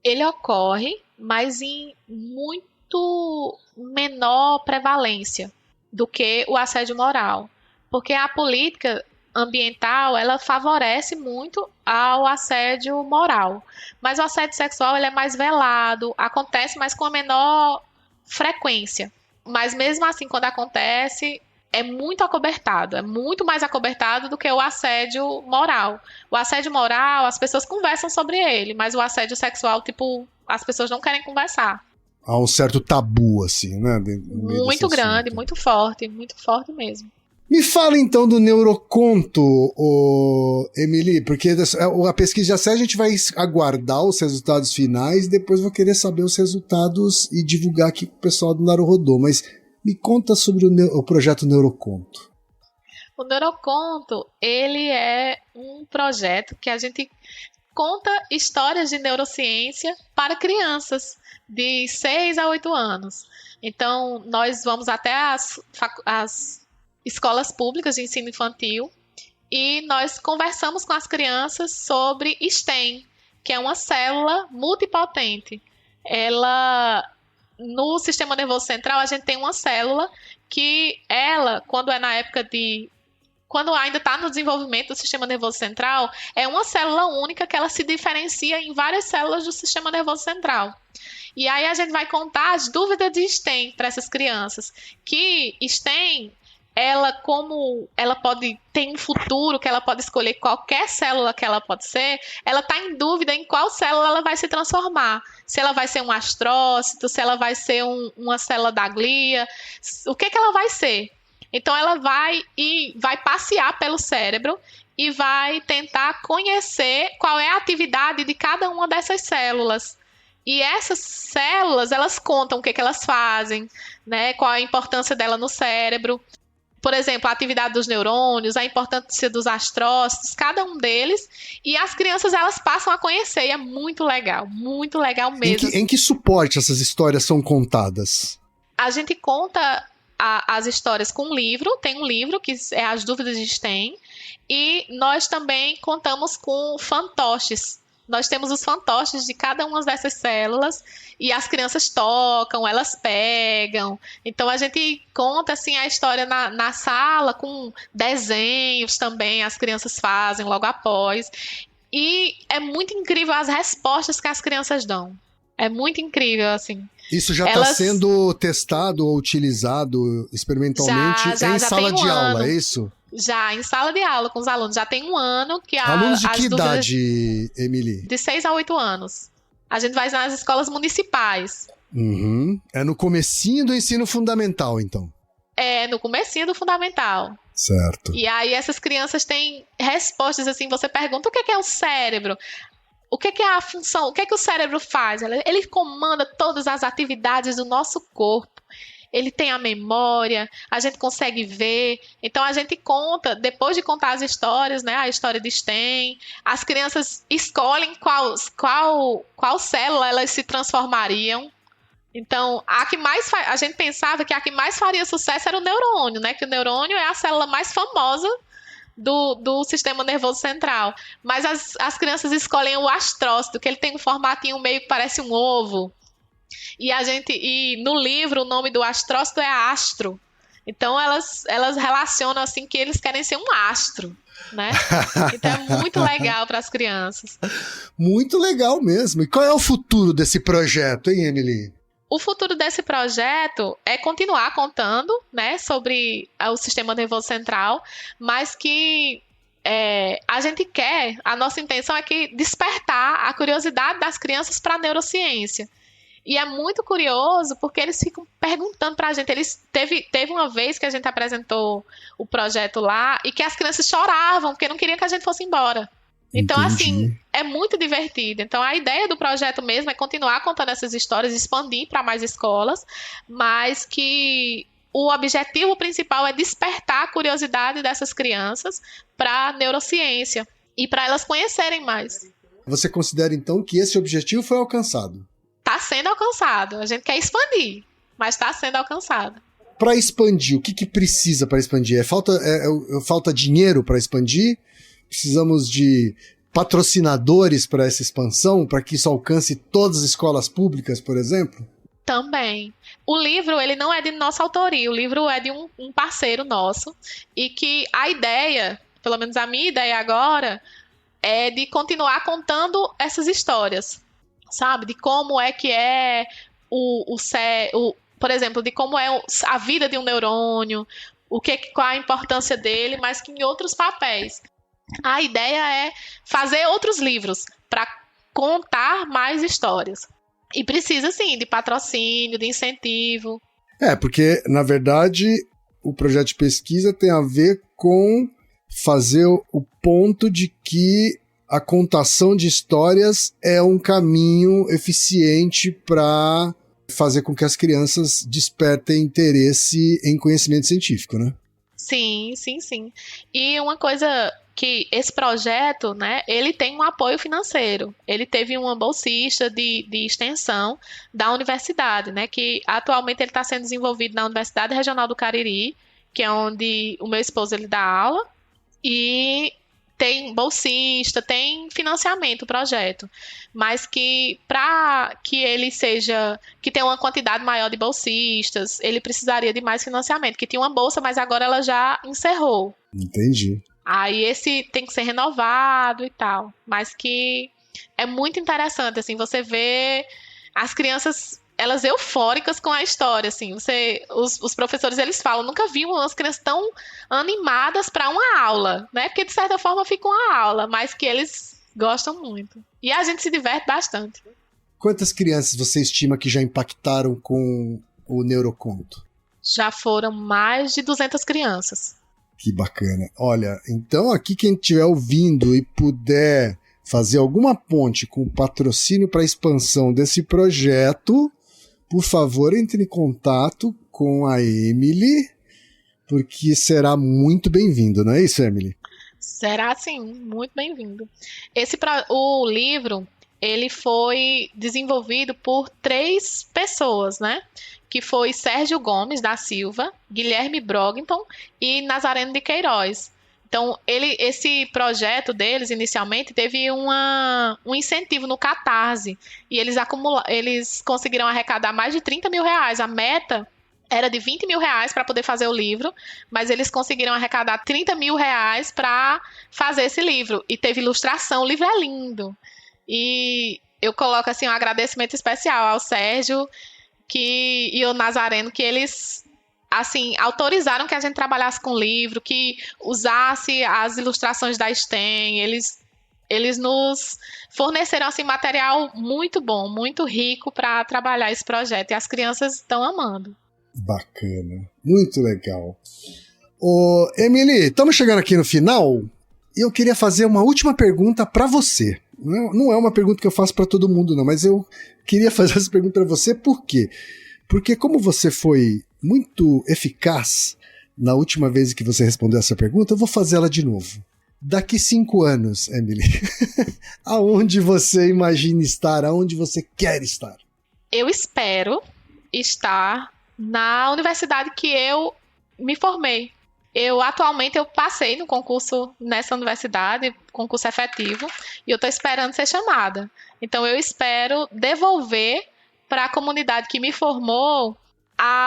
[SPEAKER 1] Ele ocorre, mas em muito menor prevalência do que o assédio moral. Porque a política ambiental, ela favorece muito ao assédio moral. Mas o assédio sexual, ele é mais velado, acontece, mas com a menor frequência. Mas mesmo assim, quando acontece, é muito acobertado, é muito mais acobertado do que o assédio moral. O assédio moral, as pessoas conversam sobre ele, mas o assédio sexual, tipo, as pessoas não querem conversar.
[SPEAKER 2] Há um certo tabu, assim, né?
[SPEAKER 1] Muito grande, muito forte mesmo.
[SPEAKER 2] Me fala então do neuroconto, Emily, porque a pesquisa de assédio a gente vai aguardar os resultados finais, depois vou querer saber os resultados e divulgar aqui pro pessoal do Naruhodô, mas me conta sobre o projeto Neuroconto.
[SPEAKER 1] O Neuroconto, ele é um projeto que a gente conta histórias de neurociência para crianças de 6 a 8 anos. Então, nós vamos até as escolas públicas de ensino infantil e nós conversamos com as crianças sobre STEM, que é uma célula multipotente. No sistema nervoso central, a gente tem uma célula que quando ainda está no desenvolvimento do sistema nervoso central, é uma célula única que ela se diferencia em várias células do sistema nervoso central. E aí a gente vai contar as dúvidas de STEM para essas crianças, que STEM, como ela pode ter um futuro, que ela pode escolher qualquer célula que ela pode ser, ela está em dúvida em qual célula ela vai se transformar. Se ela vai ser um astrócito, se ela vai ser uma célula da glia, o que ela vai ser. Então ela vai passear pelo cérebro e vai tentar conhecer qual é a atividade de cada uma dessas células. E essas células, elas contam o que elas fazem, né? Qual a importância dela no cérebro. Por exemplo, a atividade dos neurônios, a importância dos astrócitos, cada um deles. E as crianças, elas passam a conhecer. E é muito legal mesmo.
[SPEAKER 2] Em que suporte essas histórias são contadas?
[SPEAKER 1] A gente conta as histórias com um livro. Tem um livro que é As Dúvidas de STEM. E nós também contamos com fantoches. Nós temos os fantoches de cada uma dessas células e as crianças tocam, elas pegam. Então a gente conta assim a história na sala com desenhos também, as crianças fazem logo após. E é muito incrível as respostas que as crianças dão. É muito incrível, assim.
[SPEAKER 2] Isso já está sendo testado ou utilizado experimentalmente em sala de aula, é isso?
[SPEAKER 1] Já, em sala de aula com os alunos. Já tem um ano que
[SPEAKER 2] alunos de que idade, Emily?
[SPEAKER 1] De 6 a 8 anos. A gente vai nas escolas municipais.
[SPEAKER 2] Uhum. É no comecinho do ensino fundamental, então.
[SPEAKER 1] É, no comecinho do fundamental.
[SPEAKER 2] Certo.
[SPEAKER 1] E aí essas crianças têm respostas assim, você pergunta o que é o cérebro? O que é a função? O que o cérebro faz? Ele comanda todas as atividades do nosso corpo. ele tem a memória, a gente consegue ver. Então a gente conta, depois de contar as histórias, né, a história de STEM, as crianças escolhem qual célula elas se transformariam. Então, a gente pensava que a que mais faria sucesso era o neurônio, né? Que o neurônio é a célula mais famosa do sistema nervoso central. Mas as crianças escolhem o astrócito, que ele tem um formatinho meio que parece um ovo. E no livro o nome do astrócito é astro. Então elas relacionam assim que eles querem ser um astro, né? Então é muito legal para as crianças.
[SPEAKER 2] Muito legal mesmo. E qual é o futuro desse projeto, hein, Emily?
[SPEAKER 1] O futuro desse projeto é continuar contando, né, sobre o sistema nervoso central, mas que a nossa intenção é que despertar a curiosidade das crianças para a neurociência. E é muito curioso porque eles ficam perguntando para a gente. Teve uma vez que a gente apresentou o projeto lá e que as crianças choravam porque não queriam que a gente fosse embora. Então,
[SPEAKER 2] Entendi.
[SPEAKER 1] assim, é muito divertido. Então, a ideia do projeto mesmo é continuar contando essas histórias, expandir para mais escolas, mas que o objetivo principal é despertar a curiosidade dessas crianças para a neurociência e para elas conhecerem mais.
[SPEAKER 2] Você considera, então, que esse objetivo foi alcançado?
[SPEAKER 1] Está sendo alcançado. A gente quer expandir, mas está sendo alcançado.
[SPEAKER 2] Para expandir, o que precisa para expandir? Falta dinheiro para expandir? Precisamos de patrocinadores para essa expansão, para que isso alcance todas as escolas públicas, por exemplo?
[SPEAKER 1] Também. O livro, ele não é de nossa autoria, o livro é de um parceiro nosso, e que a ideia, pelo menos a minha ideia agora, é de continuar contando essas histórias, sabe? De como é que é por exemplo, de como é a vida de um neurônio, qual a importância dele, mas que em outros papéis. A ideia é fazer outros livros para contar mais histórias. E precisa, sim, de patrocínio, de incentivo.
[SPEAKER 2] Porque, na verdade, o projeto de pesquisa tem a ver com fazer o ponto de que a contação de histórias é um caminho eficiente para fazer com que as crianças despertem interesse em conhecimento científico, né?
[SPEAKER 1] Sim, sim, sim. E uma coisa que esse projeto, né, ele tem um apoio financeiro. Ele teve uma bolsista de extensão da universidade, né, que atualmente ele está sendo desenvolvido na Universidade Regional do Cariri, que é onde o meu esposo ele dá aula, e tem bolsista, tem financiamento o projeto, mas que para que ele que tenha uma quantidade maior de bolsistas, ele precisaria de mais financiamento, que tinha uma bolsa, mas agora ela já encerrou.
[SPEAKER 2] Entendi.
[SPEAKER 1] Aí esse tem que ser renovado e tal, mas que é muito interessante, assim, você vê as crianças, elas eufóricas com a história, assim, os professores, eles falam, nunca vi umas crianças tão animadas para uma aula, né, porque de certa forma fica uma aula, mas que eles gostam muito, e a gente se diverte bastante.
[SPEAKER 2] Quantas crianças você estima que já impactaram com o Neuroconto?
[SPEAKER 1] Já foram mais de 200 crianças.
[SPEAKER 2] Que bacana. Olha, então aqui quem estiver ouvindo e puder fazer alguma ponte com o patrocínio para a expansão desse projeto, por favor, entre em contato com a Emily, porque será muito bem-vindo, não é isso, Emily?
[SPEAKER 1] Será, sim, muito bem-vindo. O livro, ele foi desenvolvido por 3 pessoas, né? Que foi Sérgio Gomes da Silva, Guilherme Brogton e Nazareno de Queiroz. Então, esse projeto deles, inicialmente, teve um incentivo no Catarse, e eles conseguiram arrecadar mais de 30 mil reais. A meta era de 20 mil reais para poder fazer o livro, mas eles conseguiram arrecadar 30 mil reais para fazer esse livro. E teve ilustração, o livro é lindo. E eu coloco assim, um agradecimento especial ao Sérgio e o Nazareno, que eles assim, autorizaram que a gente trabalhasse com o livro, que usasse as ilustrações da STEM. Eles nos forneceram assim, material muito bom, muito rico para trabalhar esse projeto, e as crianças estão amando.
[SPEAKER 2] Bacana, muito legal. Emily, estamos chegando aqui no final e eu queria fazer uma última pergunta para você. Não é uma pergunta que eu faço para todo mundo, não, mas eu queria fazer essa pergunta para você, por quê? Porque como você foi muito eficaz na última vez que você respondeu essa pergunta, eu vou fazer ela de novo. Daqui 5 anos, Emily, aonde você imagina estar? Aonde você quer estar?
[SPEAKER 1] Eu espero estar na universidade que eu me formei. Atualmente eu passei no concurso nessa universidade, concurso efetivo, e eu estou esperando ser chamada. Então eu espero devolver para a comunidade que me formou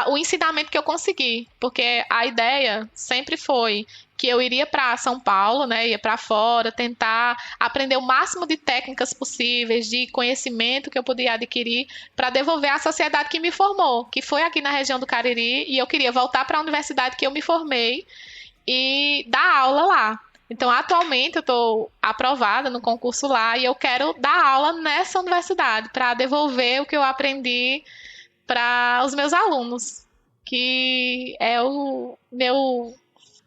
[SPEAKER 1] o ensinamento que eu consegui, porque a ideia sempre foi que eu iria para São Paulo, né, ia para fora, tentar aprender o máximo de técnicas possíveis, de conhecimento que eu podia adquirir para devolver à sociedade que me formou, que foi aqui na região do Cariri, e eu queria voltar para a universidade que eu me formei e dar aula lá. Então, atualmente, eu estou aprovada no concurso lá e eu quero dar aula nessa universidade para devolver o que eu aprendi para os meus alunos, que é o meu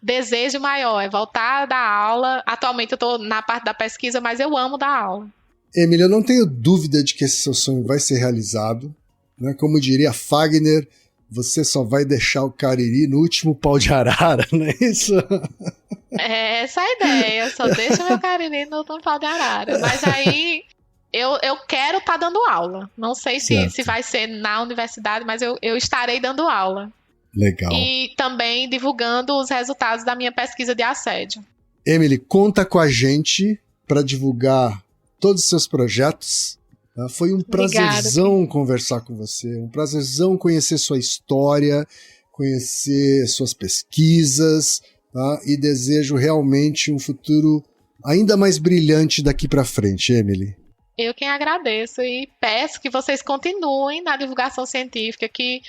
[SPEAKER 1] desejo maior, é voltar a dar aula. Atualmente eu estou na parte da pesquisa, mas eu amo dar aula.
[SPEAKER 2] Emily, eu não tenho dúvida de que esse seu sonho vai ser realizado, né? Como diria Fagner, você só vai deixar o Cariri no último pau de arara, não é isso?
[SPEAKER 1] É essa a ideia, eu só deixo meu Cariri no último pau de arara. Mas aí eu quero estar dando aula. Não sei se vai ser na universidade, mas eu estarei dando aula.
[SPEAKER 2] Legal.
[SPEAKER 1] E também divulgando os resultados da minha pesquisa de assédio.
[SPEAKER 2] Emily, conta com a gente para divulgar todos os seus projetos. Tá? Foi um prazerzão conversar com você, um prazerzão conhecer sua história, conhecer suas pesquisas, tá? E desejo realmente um futuro ainda mais brilhante daqui para frente, Emily.
[SPEAKER 1] Eu quem agradeço e peço que vocês continuem na divulgação científica, que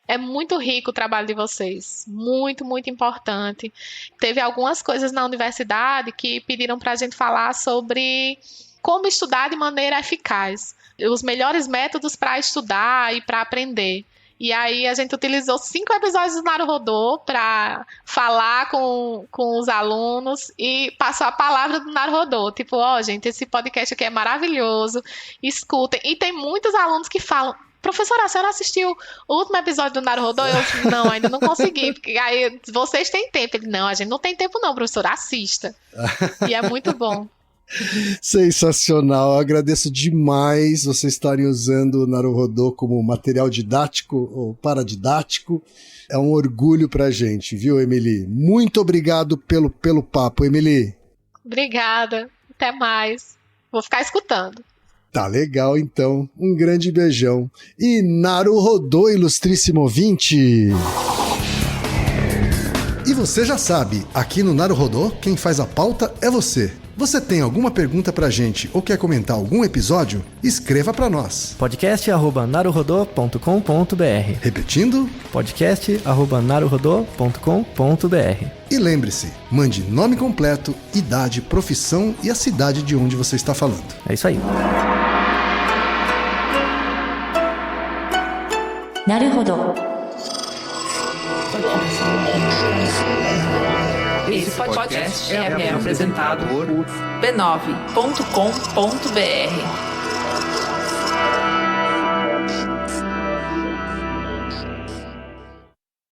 [SPEAKER 1] é muito rico o trabalho de vocês, muito, muito importante. Teve algumas coisas na universidade que pediram para a gente falar sobre como estudar de maneira eficaz, os melhores métodos para estudar e para aprender. E aí a gente utilizou 5 episódios do Naruhodô para falar com os alunos e passou a palavra do Naruhodô. Tipo, gente, esse podcast aqui é maravilhoso, escutem. E tem muitos alunos que falam: professora, a senhora assistiu o último episódio do Naruhodô? Eu, não, ainda não consegui. Porque aí, vocês têm tempo. Ele, não, a gente não tem tempo não, professora, assista. E é muito bom.
[SPEAKER 2] Sensacional, eu agradeço demais vocês estarem usando o Naruhodô como material didático ou paradidático. É um orgulho pra gente, viu, Emily? Muito obrigado pelo papo, Emily.
[SPEAKER 1] Obrigada, até mais. Vou ficar escutando.
[SPEAKER 2] Tá legal, então. Um grande beijão. E Naruhodô, ilustríssimo ouvinte! E você já sabe, aqui no Naruhodô, quem faz a pauta é você. Você tem alguma pergunta pra gente ou quer comentar algum episódio? Escreva pra nós.
[SPEAKER 4] podcast@naruhodô.com.br.
[SPEAKER 2] Repetindo?
[SPEAKER 4] podcast@naruhodô.com.br.
[SPEAKER 2] E lembre-se, mande nome completo, idade, profissão e a cidade de onde você está falando.
[SPEAKER 4] É isso aí.
[SPEAKER 3] Naruhodô.
[SPEAKER 5] Esse podcast é apresentado por b9.com.br.